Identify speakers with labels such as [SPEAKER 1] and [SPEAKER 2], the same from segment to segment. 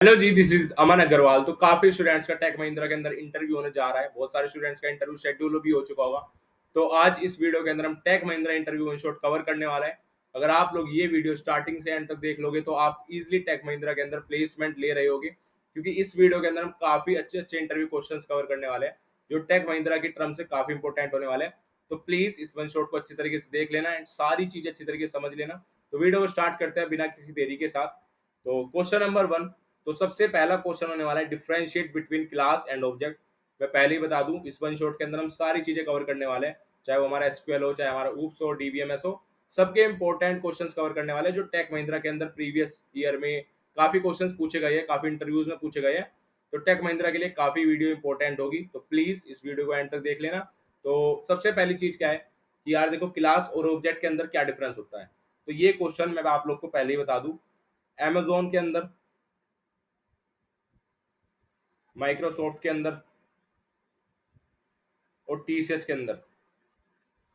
[SPEAKER 1] Hello ji, this is अमन अग्रवाल। तो काफी students का टेक महिंद्रा के अंदर इंटरव्यू होने जा रहा है। बहुत सारे स्टूडेंट्स का इंटरव्यू शेड्यूल भी हो चुका होगा। तो आज इस वीडियो के अंदर हम Tech Mahindra interview in short cover करने वाला है। अगर आप लोग ये वीडियो स्टार्टिंग से एंड तक देख लोगे तो आप इजिली टेक महिंद्रा के अंदर प्लेसमेंट ले रहे होगे, क्योंकि इस वीडियो के अंदर हम काफी अच्छे अच्छे इंटरव्यू क्वेश्चंस कवर करने वाले हैं जो टेक महिंद्रा की टर्म से काफी इंपॉर्टेंट होने वाले हैं। तो प्लीज इस वन शॉट को अच्छी तरीके से देख लेना एंड सारी चीजें अच्छी तरीके से समझ लेना। तो वीडियो को स्टार्ट करते हैं बिना किसी देरी के साथ। तो क्वेश्चन नंबर 1। तो सबसे पहला क्वेश्चन होने वाला है differentiate between class and object. मैं पहले ही बता दूं, इस वन शॉट के अंदर हम सारी चीजें कवर करने वाले हैं, चाहे वो हमारा एसक्यूएल हो, चाहे हमारा ऊप्स हो, डीबीएमएस हो। सबके इंपॉर्टेंट क्वेश्चंस कवर करने वाले हैं जो टेक महिंद्रा के अंदर प्रीवियस ईयर में काफी क्वेश्चंस पूछे गए हैं, काफी इंटरव्यूज में पूछे गए हैं। तो टेक महिंद्रा के लिए काफी वीडियो इंपॉर्टेंट होगी, तो प्लीज इस वीडियो को एंड तक देख लेना। तो सबसे पहली चीज क्या है कि यार देखो, क्लास और ऑब्जेक्ट के अंदर क्या डिफरेंस होता है। तो ये क्वेश्चन मैं आप लोग को पहले ही बता दूं, Amazon के अंदर, माइक्रोसॉफ्ट के अंदर और टीसीएस के अंदर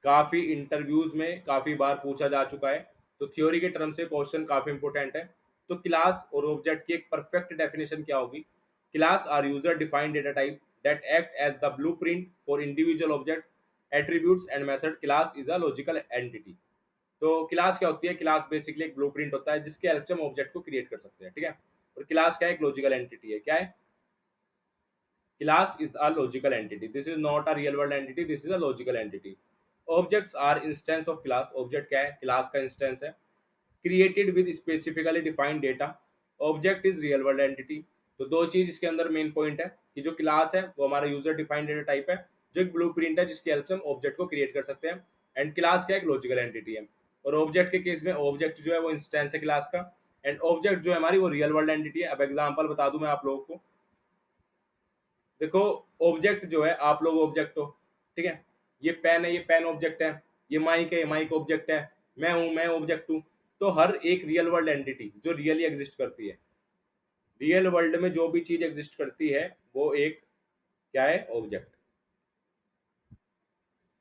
[SPEAKER 1] काफी इंटरव्यूज में काफी बार पूछा जा चुका है। तो थ्योरी के टर्म से क्वेश्चन काफी इंपॉर्टेंट है। तो क्लास और ऑब्जेक्ट की एक परफेक्ट डेफिनेशन क्या होगी। Class are user defined data type that act as the blueprint for individual object attributes and method. Class is a logical entity. तो क्लास क्या होती है? क्लास बेसिकली एक ब्लूप्रिंट होता है जिसके हेल्प से हम ऑब्जेक्ट को क्रिएट कर सकते हैं, ठीक है। और क्लास क्या है? एक लॉजिकल एंटिटी है। क्या है? Class is a logical entity. This is not a real world entity. This is a logical entity. Objects are instance of class. Object क्या है? Class का instance है। Created with specifically defined data. Object is real world entity. तो दो चीज इसके अंदर main point है कि जो क्लास है वो हमारा यूजर डिफाइंड डेटा टाइप है, जो एक ब्लूप्रिंट है जिसकी हेल्प से हम ऑब्जेक्ट को क्रिएट कर सकते हैं। एंड क्लास क्या है? एक लॉजिकल एंटिटी है। और ऑब्जेक्ट के केस में ऑब्जेक्ट जो है वो इंस्टेंस है क्लास का, एंड ऑब्जेक्ट जो है हमारी वो रियल वर्ल्ड एंटिटी है। अब एग्जांपल बता दूं मैं आप लोगों को। देखो, ऑब्जेक्ट जो है, आप लोग ऑब्जेक्ट हो, ठीक है। ये पेन है, ये पेन ऑब्जेक्ट है। ये माइक है, ये माइक ऑब्जेक्ट है। मैं हूं, मैं ऑब्जेक्ट हूं। तो हर एक रियल वर्ल्ड एंटिटी जो रियली एग्जिस्ट करती है, रियल वर्ल्ड में जो भी चीज एग्जिस्ट करती है वो एक क्या है? ऑब्जेक्ट।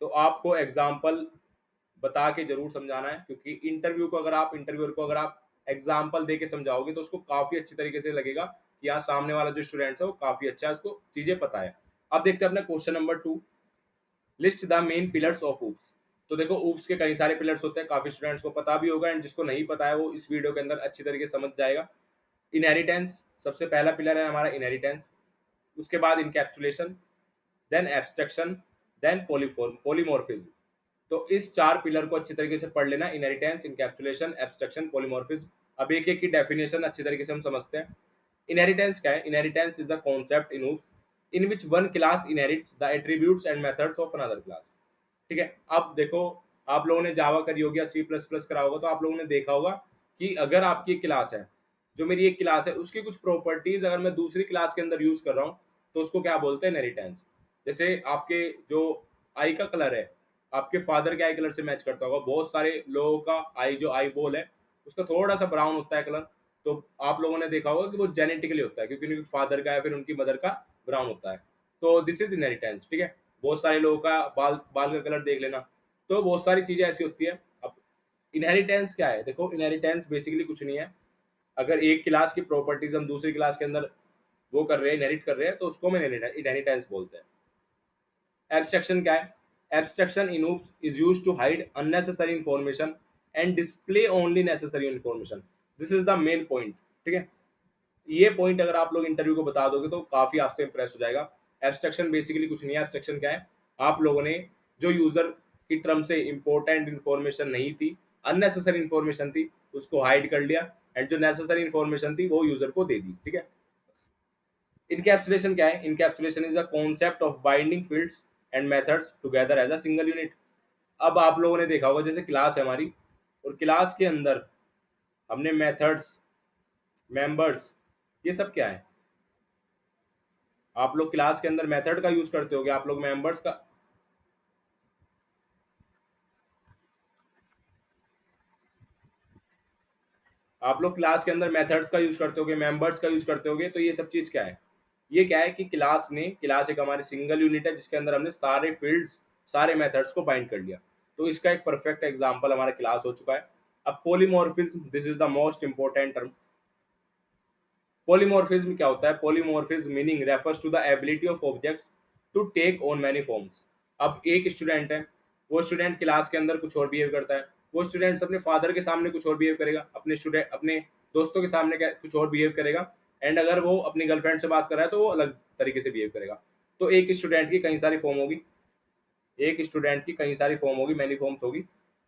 [SPEAKER 1] तो आपको एग्जाम्पल बता के जरूर समझाना है, क्योंकि इंटरव्यूअर को अगर आप एग्जाम्पल दे के समझाओगे तो उसको काफी अच्छी तरीके से लगेगा कि यार सामने वाला जो स्टूडेंट है वो काफी अच्छा है, उसको चीजें पता है। अब देखते हैं अपना question number 2। List the main pillars of oops. तो देखो, ऊप्स के कई सारे पिलर्स होते हैं, काफी स्टूडेंट्स को पता भी होगा, एंड जिसको नहीं पता है वो इस वीडियो के अंदर अच्छी तरीके से समझ जाएगा। इनहेरिटेंस सबसे पहला पिलर है हमारा, इनहेरिटेंस। उसके बाद encapsulation, then abstraction, then polymorphism. तो इस चार पिलर को अच्छी तरीके से पढ़ लेना, इनहेरिटेंस, इनकैप्सुलेशन, एब्स्ट्रक्शन, पॉलीमॉर्फिज्म। अब एक एक की डेफिनेशन अच्छी तरीके से हम समझते हैं। इनहेरिटेंस क्या है? Inheritance is the concept in oops in which one class inherits the attributes and methods of another class. ठीक है। अब देखो, आप लोगों ने जावा करी होगी या सी प्लस प्लस करा होगा, तो आप लोगों ने देखा होगा कि अगर आपकी एक क्लास है, जो मेरी एक क्लास है, उसकी कुछ प्रॉपर्टीज अगर मैं दूसरी क्लास के अंदर यूज कर रहा हूँ तो उसको क्या बोलते हैं? इनहेरिटेंस। जैसे आपके जो आई का कलर है, आपके फादर के आई कलर से मैच करता होगा। बहुत सारे लोगों का आई, जो आई बॉल है, उसका थोड़ा सा ब्राउन होता है कलर। तो आप लोगों ने देखा होगा कि वो जेनेटिकली होता है, क्योंकि उनके फादर का या फिर उनकी मदर का ब्राउन होता है। तो दिस इज इनहेरिटेंस, ठीक है। बहुत सारे लोगों का बाल बाल का कलर देख लेना। तो बहुत सारी चीजें ऐसी होती है। अब इनहेरिटेंस क्या है? देखो, इनहेरिटेंस बेसिकली कुछ नहीं है। अगर एक क्लास की प्रॉपर्टीज हम दूसरी क्लास के अंदर वो कर रहे हैं, इनहेरिट कर रहे हैं, तो उसको हम इनहेरिटेंस बोलते हैं। एब्स्ट्रक्शन क्या है? Abstraction in oops is used to hide unnecessary information and display only necessary information. This is the main point, ठीक है। ये पॉइंट अगर आप लोग इंटरव्यू को बता दोगे तो काफी आपसे इंप्रेस हो जाएगा। एब्स्ट्रक्शन बेसिकली कुछ नहीं है। एब्स्ट्रक्शन क्या है? आप लोगों ने जो यूजर की टर्म से इंपॉर्टेंट इंफॉर्मेशन नहीं थी, अननेसेसरी इंफॉर्मेशन थी, उसको हाइड कर लिया, एंड जो नेसेसरी इंफॉर्मेशन थी वो यूजर को दे दी, ठीक है। इनकैप्सुलेशन क्या है? Encapsulation is the concept of binding fields and methods together as a single unit. अब आप लोगों ने देखा होगा, जैसे क्लास है हमारी, और क्लास के अंदर हमने मेथड्स, मेंबर्स, ये सब क्या है? आप लोग क्लास के अंदर मेथड का यूज करते होगे, आप लोग मेंबर्स का, आप लोग क्लास के अंदर मेथड्स का यूज करते होगे, मेंबर्स का यूज करते होगे। तो ये सब चीज क्या है? ये क्या है कि क्लास एक हमारी सिंगल यूनिट है जिसके अंदर हमने सारे फील्ड्स, सारे मेथड्स को बाइंड कर लिया। तो इसका एक परफेक्ट एग्जांपल हमारा क्लास हो चुका है। अब polymorphism, this is the most important term. Polymorphism क्या होता है? Polymorphism meaning refers to the ability of objects to take on many forms. अब एक स्टूडेंट है, वो स्टूडेंट क्लास के अंदर कुछ और बिहेव करता है, वो स्टूडेंट अपने फादर के सामने कुछ और बिहेव करेगा, अपने स्टूडेंट अपने दोस्तों के सामने कुछ और बिहेव करेगा, एंड अगर वो अपनी गर्लफ्रेंड से बात कर रहा है तो वो अलग तरीके से बिहेव करेगा। तो एक स्टूडेंट की कई सारी फॉर्म होगी, एक स्टूडेंट की कई सारी फॉर्म होगी, मैनी फॉर्म्स होगी,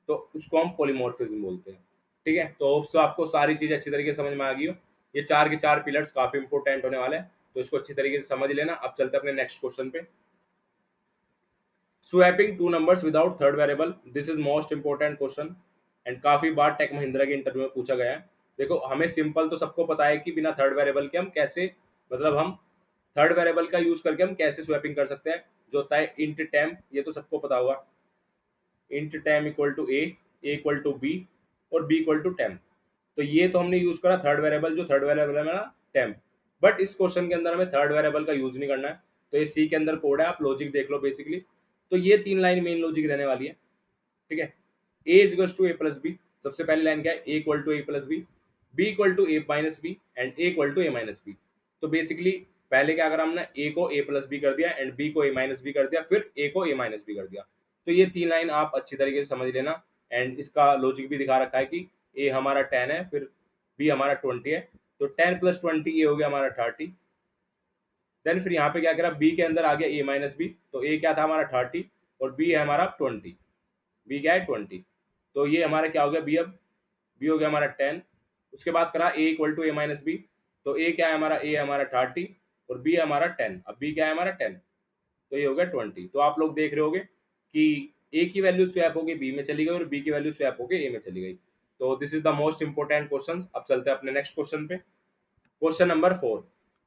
[SPEAKER 1] तो उसको हम पॉलीमॉर्फिज्म बोलते हैं। ठीक है, तो होप्स आपको सारी चीज़ अच्छी तरीके से समझ में आ गई हो। ये चार के चार पिलर्स काफ़ी इंपॉर्टेंट होने वाले हैं, तो इसको अच्छी तरीके से समझ लेना। अब चलते हैं अपने नेक्स्ट क्वेश्चन पे। Swapping two numbers without third variable, this is most important question and काफ़ी बार टेक महिंद्रा के इंटरव्यू में पूछा गया है। देखो, हमें सिंपल तो सबको पता है कि बिना थर्ड वेरिएबल के हम कैसे, मतलब हम थर्ड वेरिएबल का यूज करके हम कैसे स्वैपिंग कर सकते हैं, जो होता है इंट टेम, ये तो सबको पता होगा। Int temp equal to A equal to B और बी इक्वल टू टेम। तो ये तो हमने यूज करा थर्ड वेरिएबल, जो थर्ड वेरिएबल है मेरा टेम। बट इस क्वेश्चन के अंदर हमें थर्ड वेरिएबल का यूज नहीं करना है, तो ये सी के अंदर कोड है, आप लॉजिक देख लो बेसिकली। तो ये तीन लाइन मेन लॉजिक रहने वाली है। ठीक है, A is to A plus B, सबसे पहली लाइन क्या है? A equal to A plus B equal to A minus B and A equal to A minus B. तो बेसिकली पहले क्या करा हमने? ए को ए प्लस बी कर दिया एंड बी को ए माइनस बी कर दिया, फिर ए को ए माइनस बी कर दिया। तो ये तीन लाइन आप अच्छी तरीके से समझ लेना, एंड इसका लॉजिक भी दिखा रखा है कि ए हमारा 10 है, फिर बी हमारा 20 है, तो 10 प्लस 20 ये हो गया हमारा 30। देन फिर यहाँ पे क्या करा? बी के अंदर आ गया ए माइनस बी, तो ए क्या था हमारा 30 और बी है हमारा 20, बी क्या है 20। तो ये हमारा क्या हो गया? बी, अब बी हो गया हमारा 10। उसके बाद करा A equal to A minus B, तो ए क्या है हमारा? ए हमारा 30 और बी है हमारा 10। अब बी क्या है हमारा 10, तो ये हो गया 20। तो आप लोग देख रहे होगे कि ए की वैल्यू स्वैप होगी बी में चली गई और बी की वैल्यू स्वैप होगी ए में चली गई। तो this is the most important question. अब चलते हैं अपने नेक्स्ट क्वेश्चन पे। Question number 4,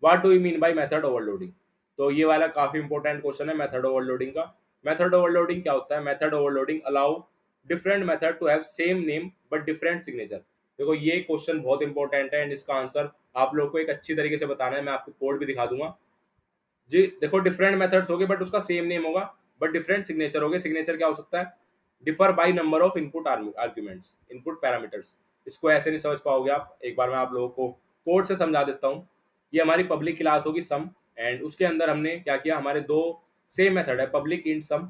[SPEAKER 1] what do you mean by method overloading? तो ये वाला काफी इंपॉर्टेंट क्वेश्चन है मेथड ओवरलोडिंग का। मेथड ओवरलोडिंग क्या होता है? Method overloading allow different method to have same name but different signature. देखो, ये क्वेश्चन बहुत इंपॉर्टेंट है एंड इसका आंसर आप लोग को एक अच्छी तरीके से बताना है। मैं आपको कोड भी दिखा दूंगा जी। देखो, डिफरेंट मेथड्स हो गए बट उसका सेम नेम होगा, बट डिफरेंट सिग्नेचर हो गए। सिग्नेचर क्या हो सकता है? Differ by number of input arguments, input parameters. इसको ऐसे नहीं समझ पाओगे आप, एक बार मैं आप लोगों को कोड से समझा देता हूँ। ये हमारी पब्लिक क्लास होगी सम, एंड उसके अंदर हमने क्या किया? हमारे दो सेम मेथड है, पब्लिक इंट सम,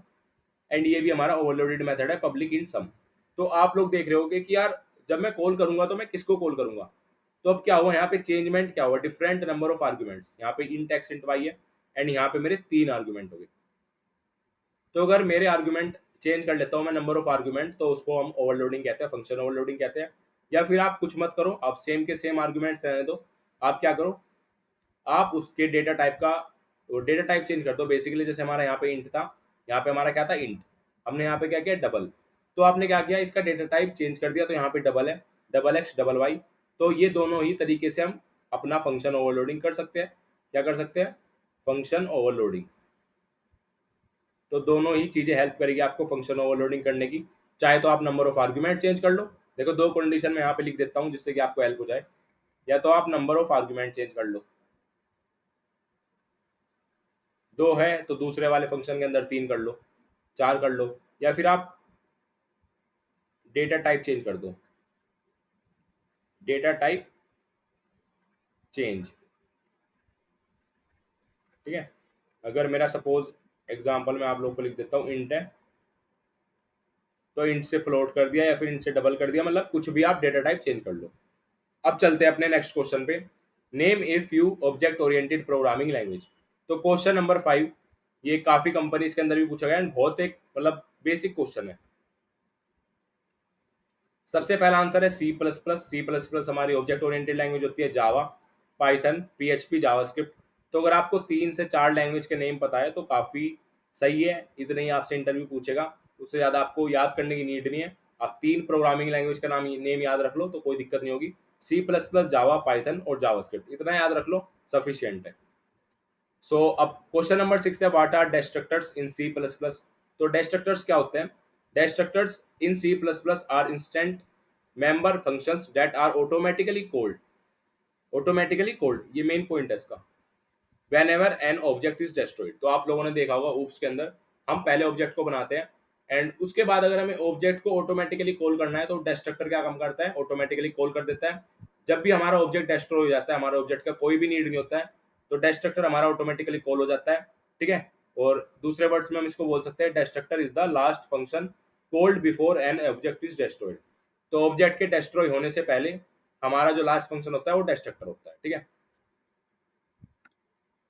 [SPEAKER 1] एंड ये भी हमारा ओवरलोडेड मेथड है, पब्लिक इंट सम। तो आप लोग देख रहे होगे कि यार जब मैं कॉल करूंगा तो मैं किसको कॉल करूंगा? तो अब क्या हुआ यहाँ पे? चेंजमेंट क्या हुआ? Different number of arguments. यहाँ पे इंट एक्स इंट वाई है एंड यहाँ पे मेरे तीन आर्ग्यूमेंट हो गए। तो अगर मेरे आर्ग्यूमेंट चेंज कर लेता हूँ मैं, नंबर ऑफ आर्ग्यूमेंट, तो उसको हम ओवरलोडिंग कहते हैं, फंक्शन ओवरलोडिंग कहते हैं। या फिर आप कुछ मत करो, आप सेम के सेम आर्ग्यूमेंट्स रहने दो। आप क्या करो? आप उसके डेटा टाइप का डेटा टाइप चेंज कर दो। बेसिकली जैसे हमारा यहाँ पे इंट था, यहाँ पे हमारा क्या था? इंट। हमने यहाँ पे क्या किया? डबल। तो आपने क्या किया? इसका डेटा टाइप चेंज कर दिया, तो यहाँ पे डबल है, डबल एक्स डबल वाई। तो ये दोनों ही तरीके से हम अपना फंक्शन ओवरलोडिंग कर सकते हैं। क्या कर सकते हैं? Function overloading. तो दोनों ही चीजें हेल्प करेगी आपको फंक्शन ओवरलोडिंग करने की। चाहे तो आप नंबर ऑफ आर्ग्यूमेंट चेंज कर लो। देखो, दो कंडीशन में यहाँ पे लिख देता हूँ जिससे कि आपको हेल्प हो जाए। या तो आप नंबर ऑफ आर्ग्यूमेंट चेंज कर लो, दो है तो दूसरे वाले फंक्शन के अंदर तीन कर लो, चार कर लो। या फिर आप डेटा टाइप चेंज कर दो, डेटा टाइप चेंज। ठीक है, अगर मेरा सपोज एग्जांपल में आप लोग को लिख देता हूँ इंट है, तो इंट से फ्लोट कर दिया या फिर इंट से डबल कर दिया, मतलब कुछ भी आप डेटा टाइप चेंज कर लो। अब चलते हैं अपने नेक्स्ट क्वेश्चन पे। Name a few object oriented programming language. तो क्वेश्चन नंबर 5, ये काफी कंपनीज के अंदर भी पूछा गया एंड बहुत एक मतलब बेसिक क्वेश्चन है। सबसे पहला आंसर है C plus plus. C plus plus हमारी ऑब्जेक्ट ओरिएंटेड लैंग्वेज होती है। Java, Python, PHP, JavaScript. तो अगर आपको 3 से 4 लैंग्वेज के नेम पता है तो काफ़ी सही है, इतने ही आपसे इंटरव्यू पूछेगा, उससे ज़्यादा आपको याद करने की नीड नहीं है। आप 3 प्रोग्रामिंग लैंग्वेज का नेम याद रख लो तो कोई दिक्कत नहीं होगी। सी प्लस प्लस, जावा, पाइथन और जावास्क्रिप्ट, इतना याद रख लो, सफिशियंट है। सो अब क्वेश्चन नंबर 6 है, what are destructors in C plus plus. तो डिस्ट्रक्टर्स क्या होते हैं? Destructors in C plus plus are instant member functions that are automatically called. Automatically called, ये मेन पॉइंट है इसका। Whenever an object is destroyed. तो आप लोगों ने देखा होगा ऊप्स के अंदर हम पहले ऑब्जेक्ट को बनाते हैं एंड उसके बाद अगर हमें ऑब्जेक्ट को ऑटोमेटिकली कॉल करना है तो डिस्ट्रक्टर क्या काम करता है? ऑटोमेटिकली कॉल कर देता है। जब भी हमारा ऑब्जेक्ट डिस्ट्रॉय हो जाता है, हमारे ऑब्जेक्ट का कोई भी नीड नहीं होता है, तो डिस्ट्रक्टर हमारा ऑटोमेटिकली कॉल हो जाता है, ठीक है। और दूसरे वर्ड्स में हम इसको बोल सकते हैं destructor is the last function called before N object is destroyed. तो ऑब्जेक्ट के डिस्ट्रॉय होने से पहले हमारा जो लास्ट फंक्शन होता है वो डिस्ट्रक्टर होता है, ठीक है।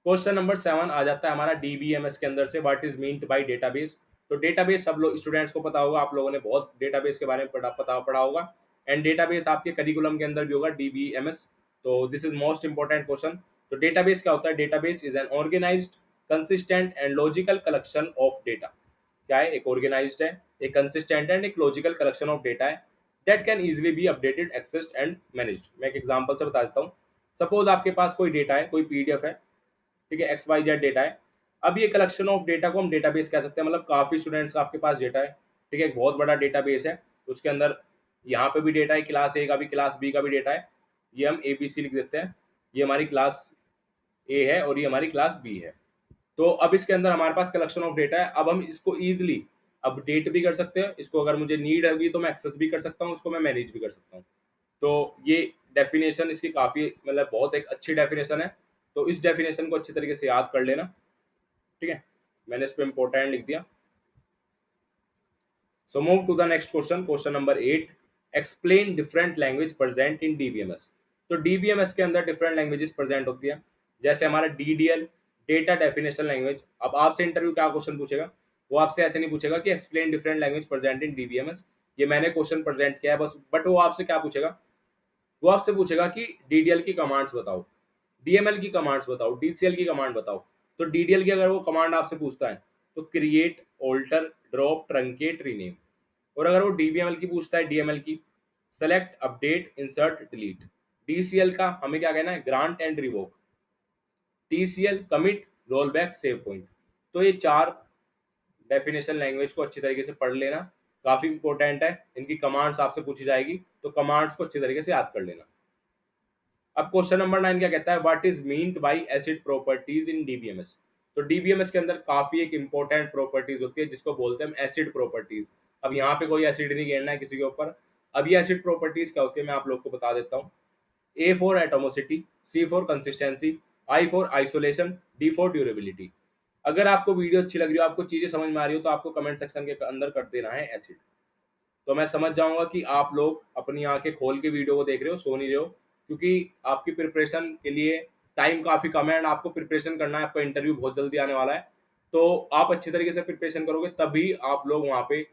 [SPEAKER 1] क्वेश्चन नंबर 7 आ जाता है हमारा डीबीएमएस के अंदर से, what is meant bye database. तो डेटाबेस सब लोग स्टूडेंट्स को पता होगा, आप लोगों ने बहुत डेटाबेस के बारे में पढ़ा होगा, एंड डेटाबेस आपके करिकुलम के अंदर भी होगा डीबीएमएस। तो this is most important question. तो डेटाबेस क्या होता है? Database is an organised, consistent and logical collection of data. क्या है? एक ऑर्गेनाइज्ड है, एक कंसिस्टेंट एंड एक लॉजिकल कलेक्शन ऑफ डेटा है that can easily be updated, accessed and managed. मैं एक एग्जांपल से बता देता हूँ। सपोज आपके पास कोई डेटा है, कोई पीडीएफ है, ठीक है, एक्स वाई जेड डेटा है। अब ये कलेक्शन ऑफ डेटा को हम डेटाबेस कह सकते हैं, मतलब काफी स्टूडेंट्स का आपके पास डेटा है, ठीक है, एक बहुत बड़ा डेटाबेस है। उसके अंदर यहाँ पे भी डेटा है, क्लास ए का भी, क्लास बी का भी डेटा है। ये हम ए बी सी लिख देते हैं, ये हमारी क्लास ए है और ये हमारी क्लास बी है। तो अब इसके अंदर हमारे पास कलेक्शन ऑफ डेटा है। अब हम इसको ईजिली अपडेट भी कर सकते हैं, इसको अगर मुझे नीड होगी तो मैं एक्सेस भी कर सकता हूँ, इसको मैं मैनेज भी कर सकता हूँ। तो ये डेफिनेशन इसकी काफ़ी, मतलब बहुत एक अच्छी डेफिनेशन है। तो इस डेफिनेशन को अच्छी तरीके से याद कर लेना, ठीक है। मैंने इस पे इम्पोर्टेंट लिख दिया। So move to the next question, question number 8। Explain different language present in DBMS. तो डीबीएमएस के अंदर डिफरेंट लैंग्वेजेस प्रेजेंट होती है, जैसे हमारा डीडीएल, डेटा डेफिनेशन लैंग्वेज। अब आपसे इंटरव्यू क्या क्वेश्चन पूछेगा, वो आपसे ऐसे नहीं पूछेगा कि explain different language present in DBMS. ये मैंने क्वेश्चन प्रेजेंट किया है बस, बट वो आपसे क्या पूछेगा, वो आपसे पूछेगा कि डीडीएल की कमांड्स बताओ, डीएमएल की कमांड्स बताओ, डीसीएल की कमांड बताओ। तो डीडीएल की अगर वो कमांड आपसे पूछता है तो create, alter, drop, truncate, rename. और अगर वो डीबीएमएल की पूछता है, डीएमएल की, select, update, insert, delete. DCL का हमें क्या कहना है, grant and revoke. TCL, commit, roll back, save point. तो ये चार डेफिनेशन लैंग्वेज को अच्छी तरीके से पढ़ लेना, काफी इंपॉर्टेंट है। इनकी कमांड्स आपसे पूछी जाएगी, तो कमांड्स को अच्छी तरीके से याद कर लेना। अब क्वेश्चन नंबर 9 क्या कहता है, what is meant bye acid properties in DBMS. तो डीबीएमएस के अंदर काफी एक इंपॉर्टेंट प्रॉपर्टीज होती है जिसको बोलते हैं हम एसिड प्रॉपर्टीज। अब यहाँ पे कोई एसिड नहीं घेरना है किसी के ऊपर। अब ये एसिड प्रॉपर्टीज क्या होती है मैं आप लोग को बता देता हूँ। A for atomicity, C for consistency, I for isolation, D for durability. अगर आपको वीडियो अच्छी लग रही हो, आपको चीजें समझ में आ रही हो, तो आपको कमेंट सेक्शन के अंदर कर देना है एसिड। तो मैं समझ जाऊंगा कि आप लोग अपनी आंखें खोल के वीडियो को देख रहे हो, सो नहीं रहे हो, क्योंकि आपकी प्रिपरेशन के लिए टाइम काफ़ी कम है एंड आपको प्रिपरेशन करना है, आपका इंटरव्यू बहुत जल्दी आने वाला है। तो आप अच्छी तरीके से प्रिपरेशन करोगे तभी आप लोग वहाँ पे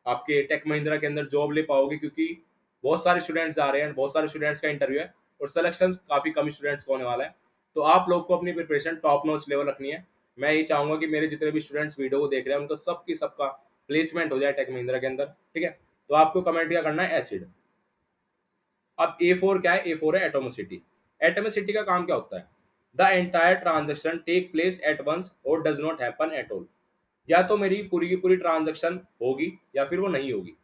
[SPEAKER 1] आपके टेक महिंद्रा के अंदर जॉब ले पाओगे, क्योंकि बहुत सारे स्टूडेंट्स आ रहे हैं, बहुत सारे स्टूडेंट्स का इंटरव्यू है और सिलेक्शन काफ़ी कम स्टूडेंट्स को होने वाला है। तो आप लोग को अपनी प्रिपरेशन टॉप नॉच लेवल रखनी है। मैं ये चाहूंगा कि मेरे जितने भी स्टूडेंट्स वीडियो को देख रहे हैं उनको सबकी सबका प्लेसमेंट हो जाए टेक महिंद्रा के अंदर, ठीक है। तो आपको कमेंट क्या करना है, एसिड। अब ए फोर क्या है, ए फोर है एटोमिसिटी। एटोमिसिटी का काम क्या होता है, the entire transaction take place at once और does not happen at all. या तो मेरी पूरी की पूरी ट्रांजेक्शन होगी या फिर वो नहीं होगी,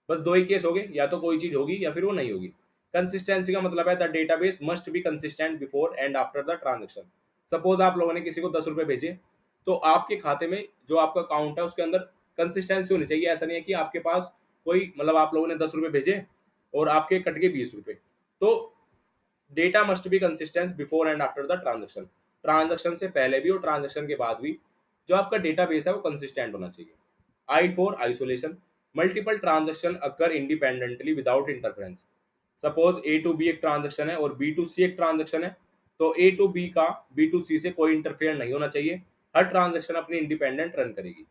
[SPEAKER 1] बस दो ही केस हो गए, या तो कोई चीज होगी या फिर वो नहीं होगी। कंसिस्टेंसी का मतलब है the database must be consistent before and after the transaction. Suppose आप लोगों ने किसी को 10 रुपए भेजे, तो आपके खाते में जो आपका अकाउंट है उसके अंदर कंसिस्टेंसी होनी चाहिए। ऐसा नहीं है कि आपके पास कोई, मतलब आप लोगों ने 10 रुपए भेजे और आपके कट के 20 रुपए। तो data must be consistence before and after the transaction. Transaction से पहले भी और ट्रांजेक्शन के बाद भी जो आपका डेटाबेस है वो कंसिस्टेंट होना चाहिए। I for isolation, multiple transaction occur independently without interference. Suppose A to B एक ट्रांजेक्शन है और बी टू सी एक ट्रांजेक्शन है, तो ए टू बी का बी टू सी से कोई इंटरफेयर नहीं होना चाहिए, हर ट्रांजेक्शन अपनी इंडिपेंडेंट रन करेगी।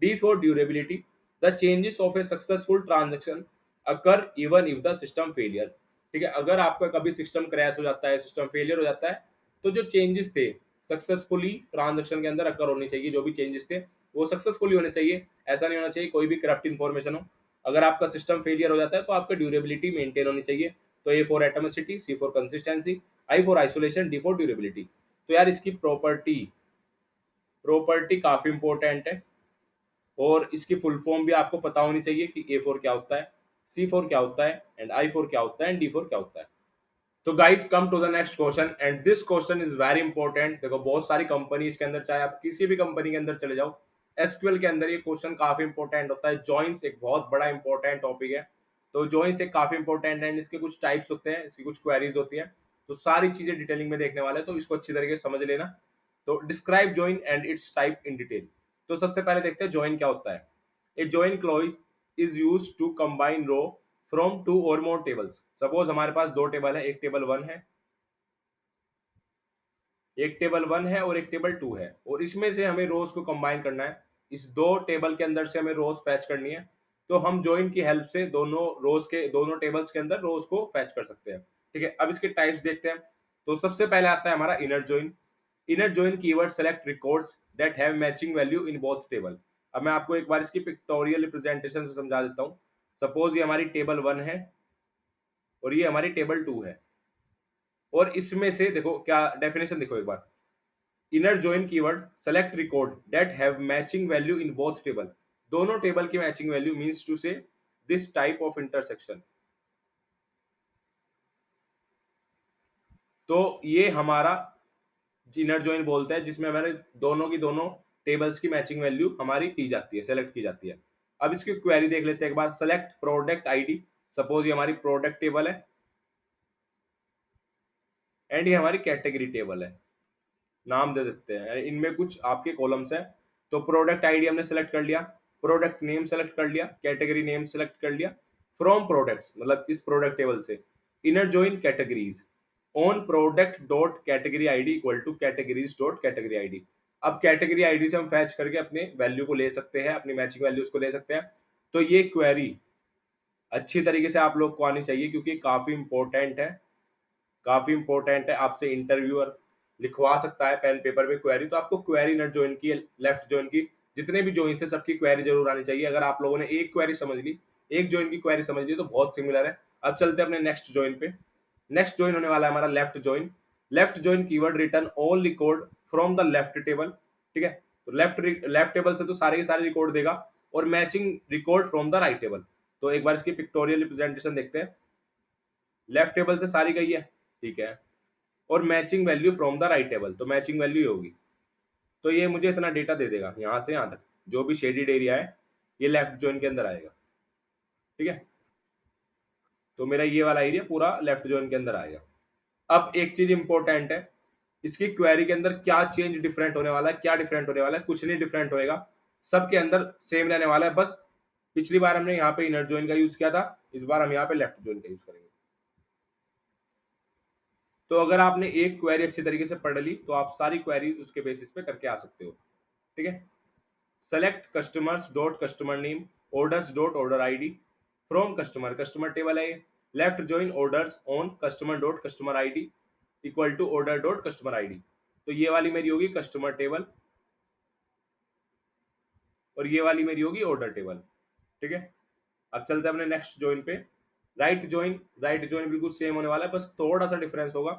[SPEAKER 1] D for durability, the changes of a successful transaction occur even if the system failure. ठीक है, अगर आपका कभी सिस्टम क्रैश हो जाता है, सिस्टम फेलियर हो जाता है, तो जो चेंजेस थे सक्सेसफुली ट्रांजेक्शन के अंदर अकर होनी चाहिए, जो भी चेंजेस थे वो सक्सेसफुली होने चाहिए। ऐसा नहीं होना चाहिए कोई भी करप्ट इन्फॉर्मेशन हो। अगर आपका सिस्टम फेलियर हो जाता है तो आपका ड्यूरेबिलिटी मेंटेन होनी चाहिए। तो A for atomicity, C for consistency, I for isolation, D for durability. तो यार इसकी प्रॉपर्टी प्रॉपर्टी काफी इंपॉर्टेंट है, और इसकी फुल फॉर्म भी आपको पता होनी चाहिए कि ए फोर क्या होता है, सी फोर क्या होता है, एंड आई फोर क्या होता है, एंड डी फोर क्या होता है। तो guys come to the next question, and this question is very important. देखो बहुत सारी कंपनी के अंदर, चाहे आप किसी भी कंपनी के अंदर चले जाओ, एसक्यूएल के अंदर ये क्वेश्चन काफी इंपॉर्टेंट होता है। जॉइंस एक बहुत बड़ा इंपॉर्टेंट टॉपिक है। तो जॉइंस एक काफी इंपॉर्टेंट है, इसके कुछ टाइप्स होते हैं, इसकी कुछ क्वेरीज होती हैं, तो सारी चीजें डिटेलिंग में देखने वाले हैं, तो इसको अच्छी तरीके से समझ लेना। तो describe join and its type in detail. तो सबसे पहले देखते हैं जॉइन क्या होता है। A join clause is used to combine row from two और मोर टेबल्स। सपोज हमारे पास दो टेबल है, एक टेबल 1 है, एक टेबल 1 है और एक टेबल 2 है, और इसमें से हमें रोज को कंबाइन करना है। इस दो टेबल के अंदर से हमें रोज फैच करनी है, तो हम जॉइन की हेल्प से दोनों रोज के दोनों टेबल्स के अंदर रोज को फैच कर सकते हैं। ठीक है, अब इसके टाइप्स देखते हैं। तो सबसे पहले आता है हमारा inner join. Inner join keyword select records that have matching value in both table. अब मैं आपको एक बार इसकी पिक्टोरियल रिप्रेजेंटेशन से समझा देता हूँ। सपोज ये हमारी टेबल 1 है और ये हमारी टेबल 2 है, और इसमें से देखो क्या डेफिनेशन, देखो एक बार। Inner join keyword select record that have matching value in both table. दोनों टेबल की matching value means to say this type of intersection. तो ये हमारा इनर जॉइन बोलते हैं, जिसमें हमारे दोनों की दोनों टेबल्स की मैचिंग वैल्यू हमारी दी जाती है, सेलेक्ट की जाती है। अब इसकी क्वेरी देख लेते हैं एक बार। Select product ID. सपोज ये हमारी प्रोडक्ट टेबल है एंड ये हमारी कैटेगरी टेबल है। नाम दे देते हैं, इनमें कुछ आपके कॉलम्स हैं। तो प्रोडक्ट आईडी हमने सेलेक्ट कर लिया, प्रोडक्ट नेम सेलेक्ट कर लिया, कैटेगरी नेम सेलेक्ट कर लिया। फ्रॉम प्रोडक्ट्स मतलब इस प्रोडक्ट टेबल से inner join categories on product dot category ID equal two categories dot category ID. अब कैटेगरी आईडी से हम फैच करके अपने वैल्यू को ले सकते हैं, अपनी मैचिंग वैल्यूज को ले सकते हैं। तो ये क्वेरी अच्छी तरीके से आप लोग को आनी चाहिए, क्योंकि काफी इंपॉर्टेंट है, काफी इंपॉर्टेंट है। आपसे इंटरव्यूअर लिखवा सकता है पेन पेपर पे क्वेरी, तो आपको क्वेरी नट ज्वाइन की, लेफ्ट ज्वाइन की, जितने भी ज्वाइन है सबकी क्वेरी जरूर आनी चाहिए। अगर आप लोगों ने एक क्वेरी समझ ली, एक ज्वाइन की क्वेरी समझ ली, तो बहुत सिमिलर है। अब चलते हैं अपने नेक्स्ट ज्वाइन पे। नेक्स्ट ज्वाइन होने वाला है हमारा left join. Left join keyword return all record from the left table. ठीक है, तो लेफ्ट टेबल से तो सारे के सारे रिकॉर्ड देगा, और matching record from the right table. तो एक बार इसकी पिक्टोरियल रिप्रेजेंटेशन देखते हैं। लेफ्ट टेबल से सारी गई है, ठीक है, और matching value from the right table, तो मैचिंग वैल्यू होगी। तो ये मुझे इतना डेटा दे देगा यहाँ से यहाँ तक, जो भी शेडेड एरिया है ये लेफ्ट जोन के अंदर आएगा। ठीक है, तो मेरा ये वाला एरिया पूरा लेफ्ट जोन के अंदर आएगा। अब एक चीज इंपॉर्टेंट है, इसकी क्वेरी के अंदर क्या चेंज डिफरेंट होने वाला है, क्या डिफरेंट होने वाला है? कुछ नहीं डिफरेंट होएगा, सबके अंदर सेम रहने वाला है। बस पिछली बार हमने यहाँ पे इनर जोइन का यूज किया था, इस बार हम यहाँ पे लेफ्ट जोइन का यूज करेंगे। तो अगर आपने एक क्वेरी अच्छी तरीके से पढ़ ली, तो आप सारी क्वेरी उसके बेसिस पे करके आ सकते हो। ठीक है, select customers dot customer name orders dot order ID from customer, customer table है। Left join orders on customer dot customer ID equal to order dot customer ID. तो ये वाली मेरी होगी कस्टमर टेबल, और ये वाली मेरी होगी ऑर्डर टेबल। ठीक है, अब चलते हैं अपने नेक्स्ट जॉइन पे। राइट जॉइन बिल्कुल सेम होने वाला है, बस थोड़ा सा डिफरेंस होगा।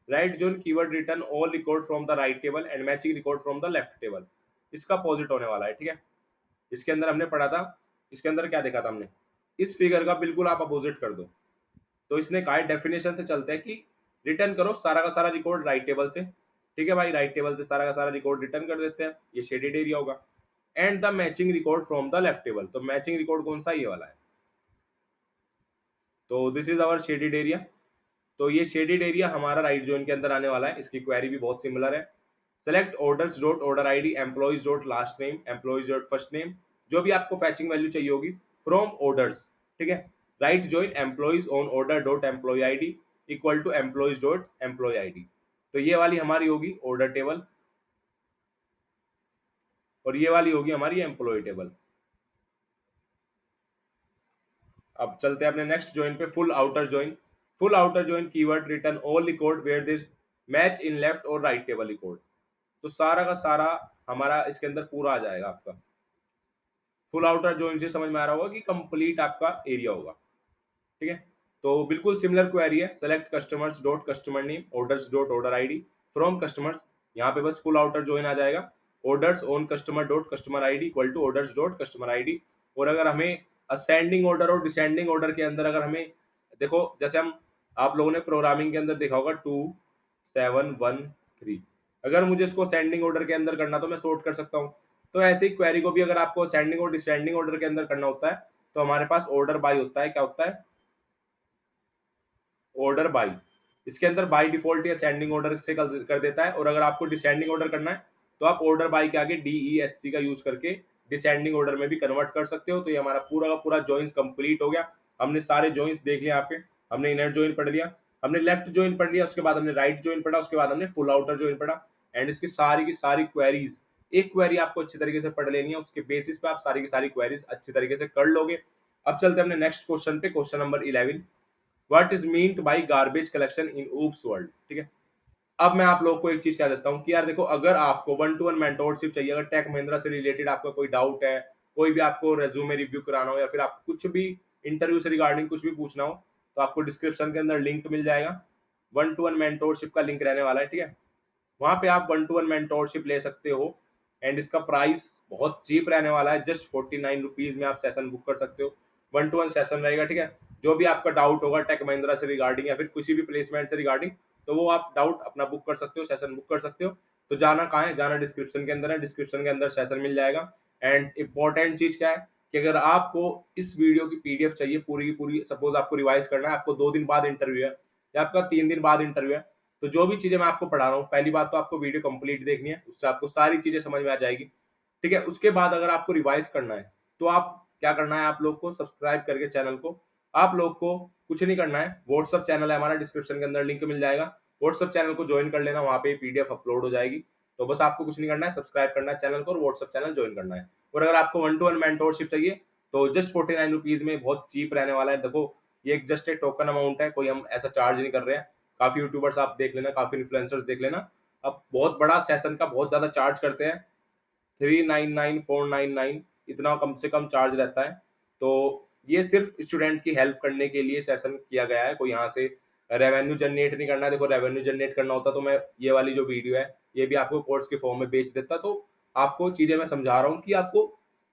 [SPEAKER 1] Right join keyword return all record from the right table and matching record from the left table. इसका अपोजिट होने वाला है। ठीक है, इसके अंदर हमने पढ़ा था, इसके अंदर क्या देखा था हमने, इस फिगर का बिल्कुल आप अपोजिट कर दो। तो इसने कहा डेफिनेशन से चलते हैं कि रिटर्न करो सारा का सारा रिकॉर्ड राइट टेबल से। ठीक है भाई, राइट टेबल से सारा का सारा रिकॉर्ड रिटर्न कर देते हैं, ये शेडेड एरिया होगा। And the matching record from the left table, तो मैचिंग रिकॉर्ड कौन सा, ये वाला है। तो this is our shaded area. तो ये शेडेड एरिया हमारा राइट जोन के अंदर आने वाला है। इसकी क्वेरी भी बहुत सिमिलर है। Select orders dot order ID employees dot last name employees dot first name, जो भी आपको फैचिंग वैल्यू चाहिए होगी फ्रॉम ऑर्डर्स। ठीक है, right join employees on order dot employee ID equal to employees dot employee ID. तो ये वाली हमारी होगी ऑर्डर टेबल, और ये वाली होगी हमारी एम्प्लॉय टेबल। अब चलते हैं अपने नेक्स्ट जॉइन पे, full outer join. Full outer join keyword return all record where this match in left और राइट टेबल रिकॉर्ड। तो सारा का सारा हमारा इसके अंदर पूरा आ जाएगा आपका। फुल आउटर जॉइन से समझ में आ रहा होगा कि कंप्लीट आपका एरिया होगा। ठीक है, तो बिल्कुल सिमिलर क्वेरी है। Select customers dot customer name orders dot order ID from customers, यहाँ पे बस फुल आउटर जॉइन आ जाएगा। Orders on customer dot customer ID equal to orders dot customer ID. और अगर हमें असेंडिंग ऑर्डर और डिसेंडिंग ऑर्डर के अंदर अगर हमें, देखो जैसे हम, आप लोगों ने प्रोग्रामिंग के अंदर देखा होगा 2 7 1 3, अगर मुझे इसको असेंडिंग ऑर्डर के अंदर करना तो मैं सॉर्ट कर सकता हूँ। तो ऐसे ही क्वेरी को भी अगर आपको असेंडिंग और डिसेंडिंग ऑर्डर के अंदर करना होता है, तो हमारे पास ऑर्डर बाय होता है, क्या होता है, ऑर्डर बाई, इसके अंदर बाई डिफॉल्ट या सेंडिंग ऑर्डर से कर देता है, और अगर आपको डिसेंडिंग ऑर्डर करना है तो आप ऑर्डर बाई के आगे DESC का यूज करके डिसेंडिंग ऑर्डर में भी कन्वर्ट कर सकते हो। तो ये हमारा पूरा का पूरा जॉइंस कंप्लीट हो गया। हमने सारे जॉइंस देख लिया यहाँ पे, हमने इनर जॉइन पढ़ लिया, हमने लेफ्ट जॉइन पढ़ लिया, उसके बाद हमने राइट जॉइन पढ़ा, उसके बाद हमने फुल आउटर जॉइन पढ़ा, एंड इसकी सारी की सारी क्वेरीज, एक क्वेरी आपको अच्छी तरीके से पढ़ लेनी है, उसके बेसिस पे आप सारी की सारी क्वेरीज अच्छी तरीके से कर लोगे। अब चलते हैं अपने नेक्स्ट क्वेश्चन पे, question number 11, what is meant by garbage collection in OOPs world. ठीक है, अब मैं आप लोग को एक चीज कह देता हूँ कि यार देखो, अगर आपको 1-to-1 मेंटोरशिप चाहिए, अगर टेक महिंद्रा से रिलेटेड आपका कोई डाउट है, कोई भी आपको रेज्यूमे रिव्यू कराना हो, या फिर आप कुछ भी इंटरव्यू से रिगार्डिंग कुछ भी पूछना हो, तो आपको डिस्क्रिप्शन के अंदर लिंक मिल जाएगा, 1-to-1 मेंटोरशिप का लिंक रहने वाला है। ठीक है, वहां पे आप 1-to-1 मेंटोरशिप ले सकते हो, एंड इसका प्राइस बहुत चीप रहने वाला है, जस्ट 49 रुपीज में आप सेशन बुक कर सकते हो। 1-to-1 सेशन रहेगा। ठीक है, जो भी आपका डाउट होगा टेक महिंद्रा से रिगार्डिंग या फिर किसी भी प्लेसमेंट से रिगार्डिंग, तो वो आप डाउट अपना बुक कर सकते हो, सेशन बुक कर सकते हो। तो जाना कहाँ है, जाना डिस्क्रिप्शन के अंदर है, डिस्क्रिप्शन के अंदर सेशन मिल जाएगा। एंड इंपॉर्टेंट चीज क्या है कि अगर आपको इस वीडियो की PDF चाहिए पूरी की पूरी, सपोज आपको रिवाइज करना है, आपको 2 दिन बाद इंटरव्यू है या आपका 3 दिन बाद इंटरव्यू है, तो जो भी चीजें मैं आपको पढ़ा रहा हूँ, पहली बात तो आपको वीडियो कंप्लीट देखनी है, उससे आपको सारी चीजें समझ में आ जाएगी। ठीक है, उसके बाद अगर आपको रिवाइज करना है तो आप क्या करना है, आप लोग को सब्सक्राइब करके चैनल को, आप लोग को कुछ नहीं करना है, व्हाट्सअप चैनल है हमारा, डिस्क्रिप्शन के अंदर लिंक मिल जाएगा, व्हाट्सअप चैनल को ज्वाइन कर लेना, वहां पे PDF अपलोड हो जाएगी। तो बस आपको कुछ नहीं करना है, सब्सक्राइब करना है चैनल को और व्हाट्सअप चैनल ज्वाइन करना है। और अगर आपको 1-to-1 मेंटोरशिप चाहिए तो जस्ट 49 रुपीज में बहुत चीप रहने वाला है। देखो, ये जस्ट एक टोकन अमाउंट है, कोई हम ऐसा चार्ज नहीं कर रहे हैं। काफी यूट्यूबर्स आप देख लेना, काफी इन्फ्लुएंसर्स देख लेना, अब बहुत बड़ा सेशन का बहुत ज्यादा चार्ज करते हैं, 399 499 इतना कम से कम चार्ज रहता है। तो ये सिर्फ स्टूडेंट की हेल्प करने के लिए सेशन किया गया है, कोई यहाँ से रेवेन्यू जनरेट नहीं करना है। देखो, रेवेन्यू जनरेट करना होता तो मैं ये वाली जो वीडियो है ये भी आपको कोर्स के फॉर्म में बेच देता। तो आपको चीजें मैं समझा रहा हूँ कि आपको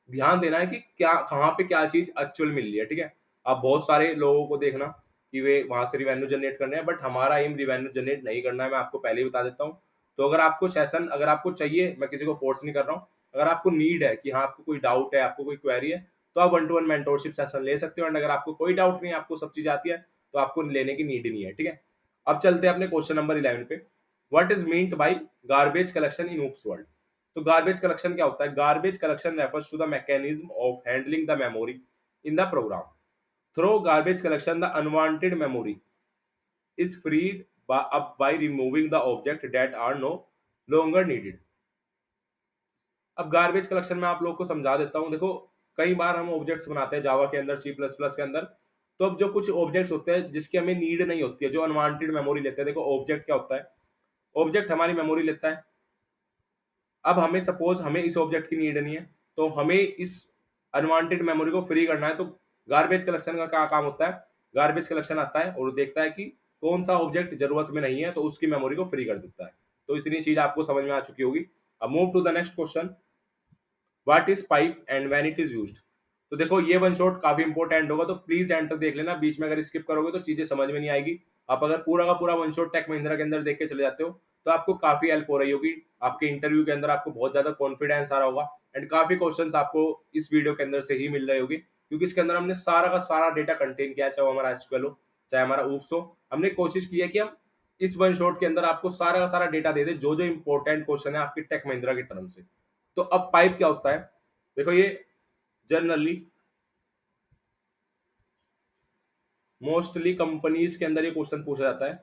[SPEAKER 1] ध्यान देना है कि क्या कहाँ पे क्या चीज एक्चुअल मिल रही है। ठीक है, आप बहुत सारे लोगों को देखना कि वे वहां से रिवेन्यू जनरेट करने हैं, बट हमारा एम रिवेन्यू जनरेट नहीं करना है, मैं आपको पहले ही बता देता हूँ। तो अगर आपको सेशन, अगर आपको चाहिए, मैं किसी को फोर्स नहीं कर रहा हूँ, अगर आपको नीड है कि हाँ आपको कोई डाउट है, आपको कोई क्वेरी है, तो आप 1-to-1 मेंटोरशिप सेशन ले सकते हो। एंड अगर आपको कोई डाउट नहीं है, आपको सब चीज आती है, तो आपको लेने की नीड ही नहीं है। ठीक है, अब चलते हैं अपने क्वेश्चन नंबर 11 पे, what is meant by garbage collection in OOPs world. तो गार्बेज कलेक्शन क्या होता है, garbage collection refers to the mechanism of handling the memory in the program. Through garbage collection the unwanted memory is freed up by removing the object that are no longer needed। अब garbage collection में आप लोग को समझा देता हूँ। देखो, कई बार हम ऑब्जेक्ट्स बनाते हैं जावा के अंदर, C++ के अंदर, तो अब जो कुछ ऑब्जेक्ट्स होते हैं जिसकी हमें नीड नहीं होती है, जो अनवांटेड मेमोरी लेते हैं। देखो, ऑब्जेक्ट क्या होता है, ऑब्जेक्ट हमारी मेमोरी लेता है। अब हमें सपोज हमें इस ऑब्जेक्ट की नीड नहीं है, तो हमें इस अनवांटेड मेमोरी को फ्री करना है। तो गार्बेज कलेक्शन का क्या काम होता है, गार्बेज कलेक्शन आता है और देखता है कि कौन सा ऑब्जेक्ट जरूरत में नहीं है, तो उसकी मेमोरी को फ्री कर देता है। तो इतनी चीज आपको समझ में आ चुकी होगी। अब move to the next question, what is pipe and when it is used. तो देखो, ये वन शॉट काफी इंपॉर्टेंट होगा, तो प्लीज एंड तक देख लेना, बीच में अगर स्किप करोगे तो चीजें समझ में नहीं आएगी। आप अगर पूरा का पूरा वन शॉट टेक महिंद्रा के अंदर देख के चले जाते हो, तो आपको काफी हेल्प हो रही होगी, आपके इंटरव्यू के अंदर आपको बहुत ज्यादा कॉन्फिडेंस आ रहा होगा, एंड काफी क्वेश्चंस आपको इस वीडियो के अंदर से ही मिल रहे होगी, क्योंकि इसके अंदर हमने सारा का सारा डेटा कंटेन किया है, चाहे हमारा SQL हो, चाहे हमारा ऊप्स हो। हमने कोशिश की है कि हम इस वन शॉट के अंदर आपको सारा का सारा डेटा दे दे, जो जो इंपॉर्टेंट क्वेश्चन है आपकी टेक महिंद्रा की तरफ से। तो अब पाइप क्या होता है, देखो, ये जनरली मोस्टली कंपनीज के अंदर ये क्वेश्चन पूछा जाता है।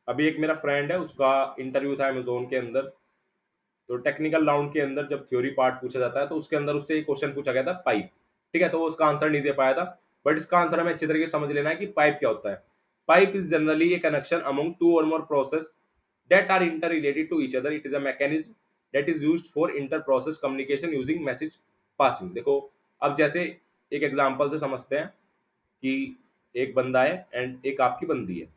[SPEAKER 1] अभी एक मेरा फ्रेंड है, उसका इंटरव्यू था अमेजोन के अंदर, तो टेक्निकल राउंड के अंदर जब थ्योरी पार्ट पूछा जाता है, तो उसके अंदर उससे एक क्वेश्चन पूछा गया था, पाइप। ठीक है, तो वो उसका आंसर नहीं दे पाया था, बट इसका आंसर हमें अच्छी तरीके से समझ लेना है कि पाइप क्या होता है। Pipe is generally a connection among two और more process that are interrelated to each other. It is a mechanism that is used for inter-process communication using message passing। देखो, अब जैसे एक एग्जांपल से समझते हैं कि एक बंदा है एंड एक आपकी बंदी है।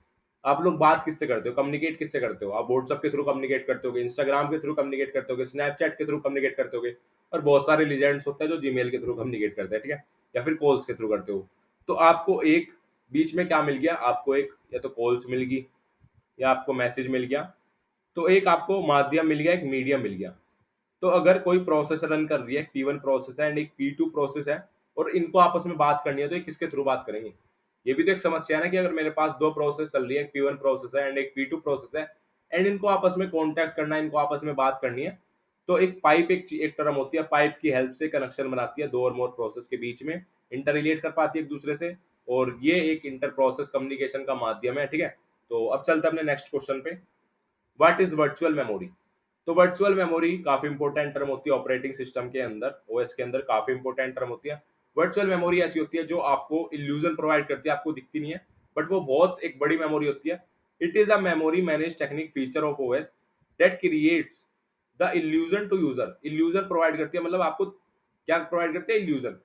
[SPEAKER 1] आप लोग बात किससे करते हो, कम्युनिकेट किससे करते हो, आप व्हाट्सएप के थ्रू कम्युनिकेट करते हो, इंस्टाग्राम के थ्रू कम्युनिकेट करते हो, स्नैपचैट के थ्रू कम्युनिकेट करते हो, और बहुत सारे लीजेंड्स होते हैं जो जीमेल के थ्रू कम्युनिकेट करते हैं। ठीक है, या फिर कॉल्स के थ्रू करते हो। तो आपको एक बीच में क्या मिल गया, आपको एक या तो कॉल्स मिल गई या आपको मैसेज मिल गया, तो एक आपको माध्यम मिल गया, एक मीडियम मिल गया। तो अगर कोई प्रोसेस रन कर रही है, P1 प्रोसेस है एंड एक P2 प्रोसेस है, और इनको आपस में बात करनी है, तो ये किसके थ्रू बात करेंगे, ये भी तो एक समस्या है ना कि अगर मेरे पास दो प्रोसेस चल रही है, एक P1 प्रोसेस है एंड एक P2 प्रोसेस है, एंड इनको आपस में कॉन्टैक्ट करना है, इनको आपस में बात करनी है, तो एक पाइप एक टर्म होती है, पाइप की हेल्प से कनेक्शन बनाती है दो और मोर प्रोसेस के बीच में, इंटर रिलेट कर पाती है एक दूसरे से, और ये एक इंटर प्रोसेस कम्युनिकेशन का माध्यम है, ठीक है। तो अब चलते हैं अपने नेक्स्ट क्वेश्चन पे, व्हाट इज वर्चुअल मेमोरी। तो वर्चुअल मेमोरी काफी इंपॉर्टेंट टर्म होती है ऑपरेटिंग सिस्टम के अंदर, ओएस के अंदर काफी इंपॉर्टेंट टर्म होती है। वर्चुअल मेमोरी ऐसी होती है जो आपको इल्यूजन प्रोवाइड करती है, आपको दिखती नहीं है, बट वो बहुत एक बड़ी मेमोरी होती है। It is a memory manage technique feature of OS that creates the illusion to user. Illusion provide करती है, मतलब आपको क्या प्रोवाइड करती है, illusion.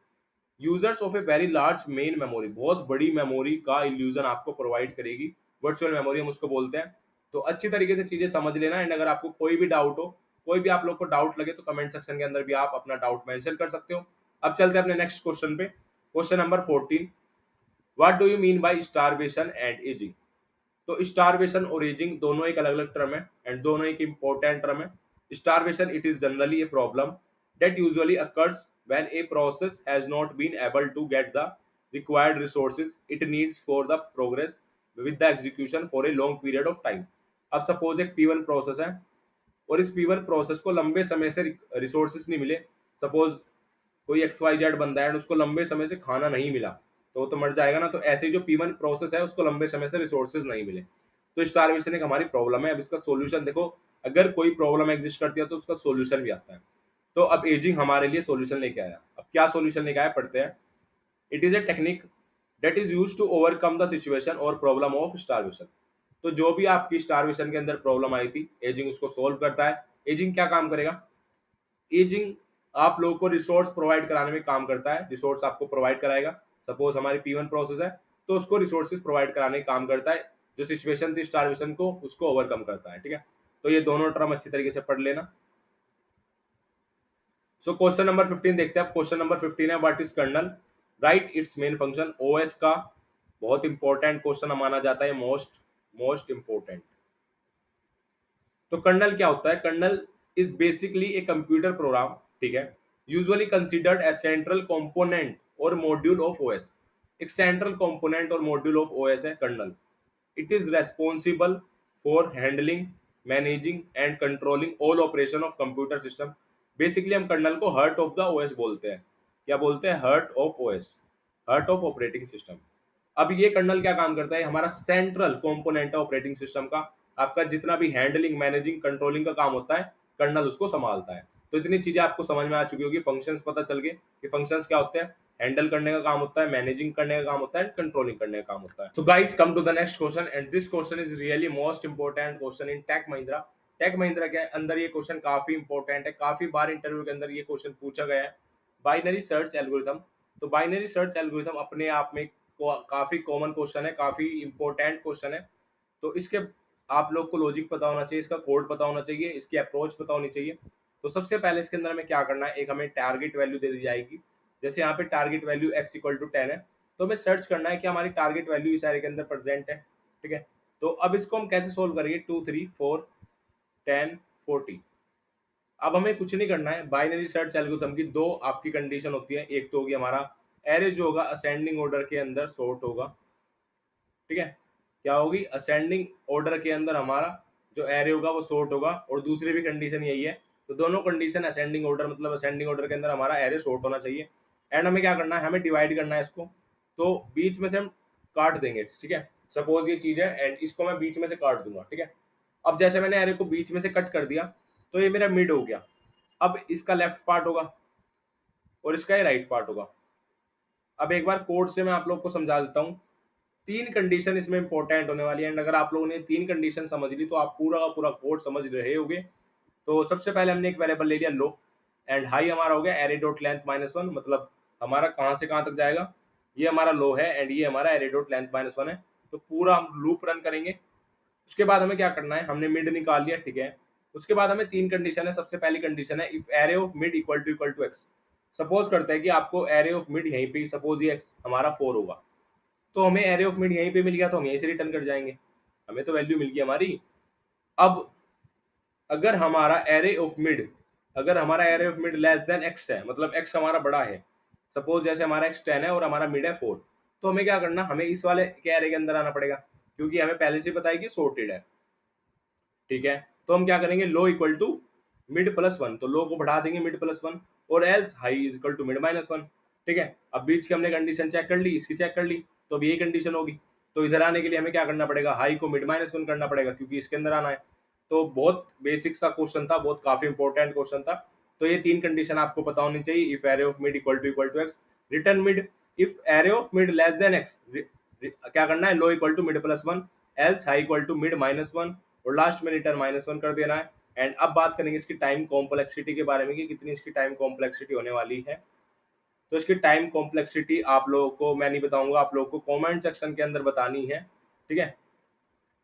[SPEAKER 1] Users of a very large main memory, बहुत बड़ी मेमोरी का इल्यूजन आपको प्रोवाइड करेगी, वर्चुअल मेमोरी हम उसको बोलते हैं। तो अच्छी तरीके से चीजें समझ लेना, एंड अगर आपको कोई भी डाउट हो, कोई भी आप लोग को डाउट लगे, तो कमेंट सेक्शन के अंदर भी आप अपना डाउट मेंशन कर सकते हो। अब चलते हैं अपने नेक्स्ट क्वेश्चन पे, question number 14, what do you mean bye starvation and ageing. तो स्टारवेशन और एजिंग दोनों एक अलग अलग टर्म है, एंड दोनों एक इंपॉर्टेंट टर्म है। Starvation, it is generally a problem that usually occurs when a process has not been able to get the required resources it needs for the progress with the execution for a long period of time। अब suppose एक P1 process है, और इस P1 process को लंबे समय से resources नहीं मिले, सपोज कोई XYZ बंदा है और उसको लंबे समय से खाना नहीं मिला, तो वो तो मर जाएगा ना। तो ऐसे ही जो P1 प्रोसेस है उसको लंबे समय से रिसोर्सेज नहीं मिले, तो स्टारवेशन एक हमारी प्रॉब्लम है। अब इसका सॉल्यूशन देखो, अगर कोई प्रॉब्लम एग्जिस्ट करती है तो उसका सॉल्यूशन भी आता है। तो अब एजिंग हमारे लिए सॉल्यूशन लेके आया। अब क्या सॉल्यूशन लेके आया, पढ़ते हैं। It is a technique that is used to overcome the situation और प्रॉब्लम ऑफ स्टारवेशन। तो जो भी आपकी स्टारवेशन के अंदर प्रॉब्लम आई थी, एजिंग उसको सोल्व करता है। एजिंग क्या काम करेगा, एजिंग आप लोगों को रिसोर्स प्रोवाइड कराने में काम करता है, रिसोर्स आपको प्रोवाइड कराएगा। सपोज हमारी P1 प्रोसेस है, तो उसको रिसोर्सेज प्रोवाइड कराने का काम करता है, जो सिचुएशन थी स्टारवेशन को, उसको ओवरकम करता है, ठीक है। तो ये दोनों टर्म अच्छी तरीके से पढ़ लेना। सो क्वेश्चन नंबर 15 देखते हैं। क्वेश्चन नंबर 15 है, what is kernel, right it's main function. OS का बहुत इंपॉर्टेंट क्वेश्चन माना जाता है, मोस्ट मोस्ट इंपॉर्टेंट। तो कर्नल क्या होता है, kernel is basically a computer program, ठीक है, usually considered as central component और मॉड्यूल ऑफ ओएस। एक सेंट्रल कंपोनेंट और मॉड्यूल ऑफ ओएस है kernel. It is responsible for handling, managing and controlling all operation of computer system. Basically हम kernel को heart of the OS बोलते हैं। क्या बोलते हैं, heart of OS, heart of operating system. अब ये कर्नल क्या काम करता है, हमारा सेंट्रल कंपोनेंट है ऑपरेटिंग सिस्टम का। आपका जितना भी हैंडलिंग, मैनेजिंग, कंट्रोलिंग का काम होता है, कर्नल उसको संभालता है। तो इतनी चीजें आपको समझ में आ चुकी होगी, फंक्शंस पता चल गए कि फंक्शंस क्या होते हैं, हैंडल करने का काम होता है, मैनेजिंग करने का काम होता है, कंट्रोलिंग करने का काम होता है। So guys, come to the next question, and this question is really most important question in tech Mahindra. Tech Mahindra के अंदर ये क्वेश्चन काफी इंपॉर्टेंट है, काफी बार इंटरव्यू के अंदर ये क्वेश्चन पूछा गया है। Binary search algorithm. तो बाइनरी सर्च एल्गोरिथम अपने आप में काफी कॉमन क्वेश्चन है, काफी इंपॉर्टेंट क्वेश्चन है। तो इसके आप लोग को लॉजिक पता होना चाहिए, इसका कोड पता होना चाहिए, इसकी अप्रोच पता होनी चाहिए। तो सबसे पहले इसके अंदर हमें क्या करना है, एक हमें टारगेट वैल्यू दे दी जाएगी। जैसे यहाँ पे target value x equal to 10 है, तो हमें सर्च करना है कि हमारी टारगेट वैल्यू इस एरे के अंदर प्रेजेंट है, ठीक है। तो अब इसको हम कैसे सोल्व करेंगे, 2 3 4 10 40। अब हमें कुछ नहीं करना है, बाइनरी सर्च एल्गोरिथम की दो आपकी कंडीशन होती है। एक तो होगी हमारा एरे जो होगा असेंडिंग ऑर्डर के अंदर सॉर्ट होगा, ठीक है। क्या होगी, असेंडिंग ऑर्डर के अंदर हमारा जो एरे होगा वो सॉर्ट होगा, और दूसरी भी कंडीशन यही है। तो दोनों कंडीशन असेंडिंग ऑर्डर, मतलब असेंडिंग ऑर्डर के अंदर हमारा एरे सॉर्ट होना चाहिए। एंड हमें क्या करना है, हमें डिवाइड करना है इसको। तो बीच में से हम काट देंगे, ठीक है। सपोज ये चीज है एंड इसको मैं बीच में से काट दूंगा, ठीक है। अब जैसे मैंने एरे को बीच में से कट कर दिया, तो ये मेरा मिड हो गया। अब इसका लेफ्ट पार्ट होगा और इसका ही राइट पार्ट होगा। अब एक बार कोड से मैं आप लोग को समझा देता हूँ। तीन कंडीशन इसमें इंपॉर्टेंट होने वाली है, एंड अगर आप लोगों ने तीन कंडीशन समझ ली तो आप पूरा का पूरा कोड समझ रहे होगे। तो सबसे पहले हमने एक वेरिएबल ले लिया लो, एंड हाई हमारा हो गया एरे डॉट लेंथ -1, मतलब हमारा कहाँ से कहाँ तक जाएगा, ये हमारा लो है एंड ये हमारा एरे डॉट लेंथ -1 है। तो पूरा हम लूप रन करेंगे। उसके बाद हमें क्या करना है, हमने मिड निकाल लिया, ठीक है। उसके बाद हमें तीन कंडीशन है। सबसे पहली कंडीशन है if array of mid equal to x. Suppose करते हैं कि आपको एरे ऑफ मिड यहीं पे, सपोज ये एक्स हमारा 4 होगा, तो हमें एरे ऑफ मिड यहीं पे मिल गया, तो हम यहीं से रिटर्न कर जाएंगे, हमें तो वैल्यू मिल गई हमारी। अब अगर हमारा एरे ऑफ मिड, अगर हमारा array of mid less than x है, मतलब एक्स हमारा बड़ा है, सपोज जैसे हमारा एक्स 10 है और हमारा मिड है 4, तो हमें क्या करना, हमें इस वाले के एरे के अंदर आना पड़ेगा, क्योंकि हमें पहले से पता है कि सॉर्टेड है, ठीक है। तो हम क्या करेंगे, low equal to mid plus one, तो लो को बढ़ा देंगे मिड प्लस वन, और else high is equal to mid minus one, ठीक है। अब बीच की हमने कंडीशन चेक कर ली, इसकी चेक कर ली, तो अब ये कंडीशन होगी। तो इधर आने के लिए हमें क्या करना पड़ेगा, हाई को मिड माइनस वन करना पड़ेगा, क्योंकि इसके अंदर आना है। तो बहुत बेसिक सा क्वेश्चन था, बहुत काफी इंपॉर्टेंट क्वेश्चन था। तो ये तीन कंडीशन आपको पता होनी चाहिए, if array of mid equal to x, return mid, if array of mid less than x, क्या करना है, low equal to mid plus one, else high equal to mid minus one, और लास्ट में return minus one कर देना है। And अब बात करेंगे इसकी टाइम कॉम्प्लेक्सिटी के बारे में कि कितनी इसकी टाइम कॉम्प्लेक्सिटी होने वाली है। तो इसकी टाइम कॉम्प्लेक्सिटी आप लोगों को मैं नहीं बताऊंगा, आप लोगों को कमेंट सेक्शन के अंदर बतानी है, ठीक है।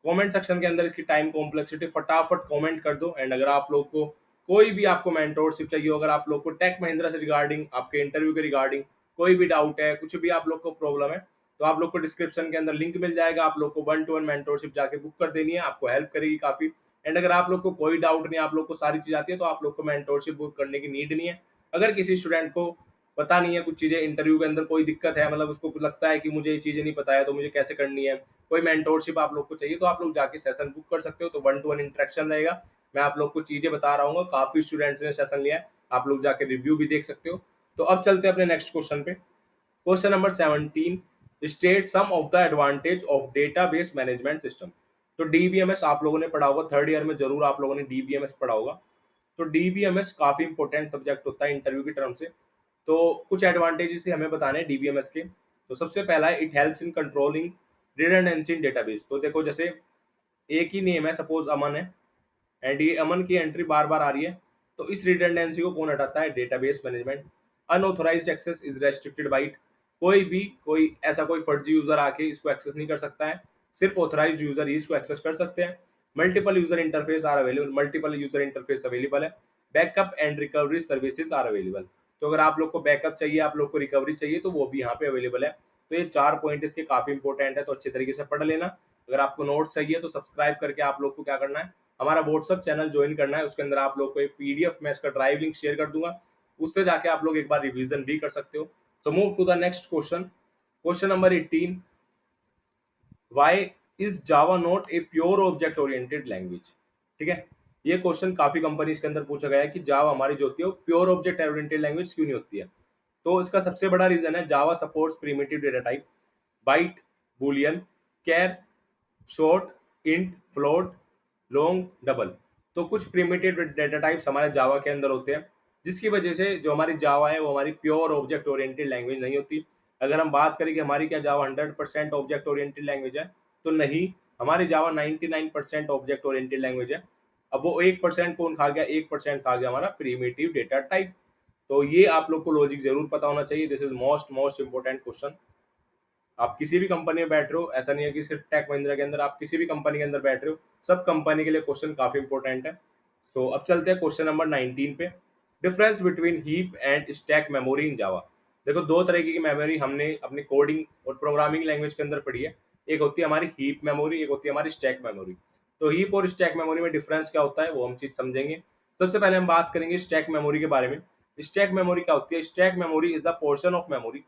[SPEAKER 1] कमेंट सेक्शन के अंदर इसकी टाइम कॉम्प्लेक्सिटी फटाफट कमेंट कर दो। एंड अगर आप लोग को कोई भी आपको मेंटोरशिप चाहिए, अगर आप लोग को टेक महिंद्रा से रिगार्डिंग, आपके इंटरव्यू के रिगार्डिंग कोई भी डाउट है, कुछ भी आप लोग को प्रॉब्लम है, तो आप लोग को डिस्क्रिप्शन के अंदर लिंक मिल जाएगा, आप लोग को 1-to-1 मेंटोरशिप जाके बुक कर देनी है, आपको हेल्प करेगी काफी। एंड अगर आप लोग को कोई डाउट नहीं, आप लोग को सारी चीज आती है, तो आप लोग को मेंटोरशिप बुक करने की नीड नहीं है। अगर किसी स्टूडेंट को पता नहीं है कुछ चीजें, इंटरव्यू के अंदर कोई दिक्कत है, मतलब उसको लगता है कि मुझे ये चीजें नहीं पता है, तो मुझे कैसे करनी है, कोई मेंटोरशिप आप लोग को चाहिए, तो आप लोग जाके सेशन बुक कर सकते हो। तो 1-to-1 इंटरेक्शन रहेगा, मैं आप लोग को चीजें बता रहा हूँ, काफी स्टूडेंट्स ने सेशन लिया है, आप लोग जाके रिव्यू भी देख सकते हो। तो अब चलते हैं अपने नेक्स्ट क्वेश्चन पे। Question number 17, state some of the advantage of database management system. तो डीबीएमएस आप लोगों ने पढ़ा होगा, थर्ड ईयर में जरूर आप लोगों ने डीबीएमएस पढ़ा होगा। तो डीबीएमएस काफी इंपॉर्टेंट सब्जेक्ट होता है इंटरव्यू की टर्म से। तो कुछ एडवांटेजेस ही हमें बताने हैं डीबीएमएस के। तो सबसे पहला है, it helps in controlling redundancy in database. तो देखो जैसे एक ही नेम है, सपोज अमन है, एंड ये अमन की एंट्री बार बार आ रही है, तो इस रिडंडेंसी को कौन हटाता है, database management. Unauthorised access is restricted by, कोई ऐसा कोई फर्जी यूजर आके इसको एक्सेस नहीं कर सकता है, सिर्फ ऑथराइज्ड यूजर ही इसको एक्सेस कर सकते हैं। Multiple user interface are available, multiple user interface available है। Backup and recovery services are available, तो अगर आप लोग को बैकअप चाहिए, आप लोग को रिकवरी चाहिए, तो वो भी यहाँ पे अवेलेबल है। तो ये 4 पॉइंट इसके काफी इंपॉर्टेंट है, तो अच्छे तरीके से पढ़ लेना। अगर आपको नोट्स चाहिए तो सब्सक्राइब करके आप लोग को क्या करना है, हमारा व्हाट्सअप चैनल ज्वाइन करना है। उसके अंदर आप लोग को एक पीडीएफ मैं इसका ड्राइव लिंक शेयर कर दूंगा, उससे जाके आप लोग एक बार रिवीजन भी कर सकते हो। So move to the next question, question number 18, why is Java not a pure object oriented language. ठीक है, ये क्वेश्चन काफी कंपनीज के अंदर पूछा गया है कि जावा हमारी जो होती है वो प्योर ऑब्जेक्ट ओरिएंटेड लैंग्वेज क्यों नहीं होती है। तो इसका सबसे बड़ा रीजन है, Java supports primitive data type, byte, boolean, char, short, int, float, long, double. तो कुछ प्रिमिटिव डेटा टाइप्स हमारे जावा के अंदर होते हैं, जिसकी वजह से जो हमारी जावा है वो हमारी प्योर ऑब्जेक्ट ओरिएंटेड लैंग्वेज नहीं होती। अगर हम बात करें कि हमारी क्या जावा 100% ऑब्जेक्ट ओरिएंटेड लैंग्वेज है, तो नहीं, हमारी जावा 99% ऑब्जेक्ट ओरिएंटेड लैंग्वेज है। अब वो 1% कौन खा गया, 1% खा गया हमारा प्रिमिटिव डेटा टाइप। तो ये आप लोग को लॉजिक जरूर पता होना चाहिए, this is most most important question. आप किसी भी कंपनी में बैठ रहे हो, ऐसा नहीं है कि सिर्फ टेक महिंद्रा के अंदर, आप किसी भी कंपनी के अंदर बैठ रहे हो, सब कंपनी के लिए क्वेश्चन काफी इंपॉर्टेंट है। सो अब चलते हैं क्वेश्चन नंबर 19 पे, difference between heap and stack memory in Java. देखो दो तरीके की मेमोरी हमने अपनी कोडिंग और प्रोग्रामिंग लैंग्वेज के अंदर पढ़ी है, एक होती है हमारी हीप मेमोरी, एक होती है हमारी स्टैक मेमोरी। तो हीप और स्टैक मेमोरी में डिफरेंस क्या होता है वो हम चीज समझेंगे। सबसे पहले हम बात करेंगे स्टैक मेमोरी के बारे में। स्टैक मेमोरी क्या होती है, stack memory is a portion of memory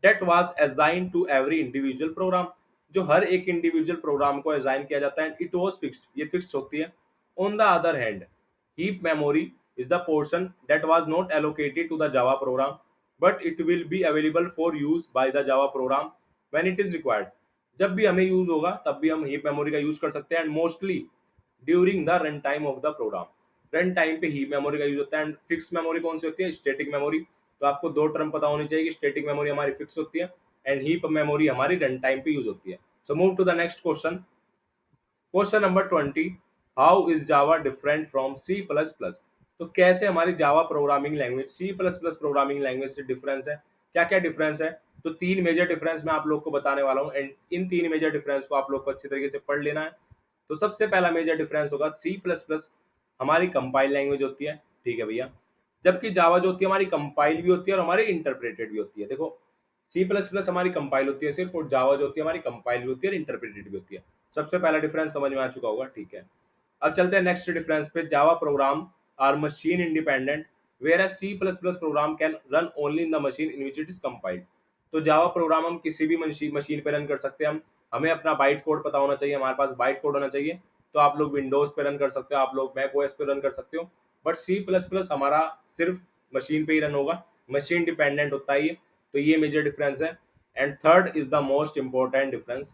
[SPEAKER 1] that was assigned to every individual program, जो हर एक इंडिविजुअल प्रोग्राम को असाइन किया जाता है, इट वाज फिक्स्ड, ये फिक्स्ड होती है। On the other hand, heap memory is the portion that was not allocated to the Java program but it will be available for use by the Java program when it is required. जब भी हमें use होगा तब भी हम heap memory का use कर सकते हैं, and mostly during the run time of the program. Run time पे हीप मेमोरी का यूज होता है। एंड फिक्स मेमोरी कौन सी होती है, स्टैटिक मेमोरी। तो आपको दो टर्म पता होनी चाहिए कि स्टैटिक मेमोरी हमारी फिक्स होती है एंड हीप मेमोरी हमारी रन टाइम पे यूज होती है। So move to the next question, question number 20, how is Java different from C plus plus. तो कैसे हमारी Java programming language C plus plus programming language से डिफरेंस है, क्या क्या डिफरेंस है। तो तीन मेजर डिफरेंस मैं आप लोग को बताने वाला हूँ, एंड इन तीन मेजर डिफरेंस को आप लोग को अच्छी तरीके से पढ़ लेना है। तो सबसे पहला मेजर डिफरेंस होगा, सी प्लस प्लस हमारी कंपाइल लैंग्वेज होती है, ठीक है भैया, जबकि जावा जो होती है हमारी कंपाइल भी होती है और हमारी इंटरप्रेटेड भी होती है। देखो सी प्लस प्लस हमारी कंपाइल होती है सिर्फ, और जावा जो होती है हमारी कंपाइल भी होती है और इंटरप्रेटेड भी होती है। सबसे पहला डिफरेंस समझ में आ चुका होगा, ठीक है। अब चलते हैं नेक्स्ट डिफरेंस पे, Java program are machine independent where C plus plus program can run only in the machine in which it is compiled. तो जावा प्रोग्राम हम किसी भी मशीन पे रन कर सकते हैं। हम हमें अपना बाइट कोड पता होना चाहिए, हमारे पास बाइट कोड होना चाहिए। तो आप लोग विंडोज पे रन कर सकते हो, आप लोग मैक ओएस पे रन कर सकते हो, बट सी प्लस प्लस हमारा सिर्फ मशीन पे ही रन होगा, मशीन डिपेंडेंट होता है ये। तो ये मेजर डिफरेंस है। And third is the most important difference,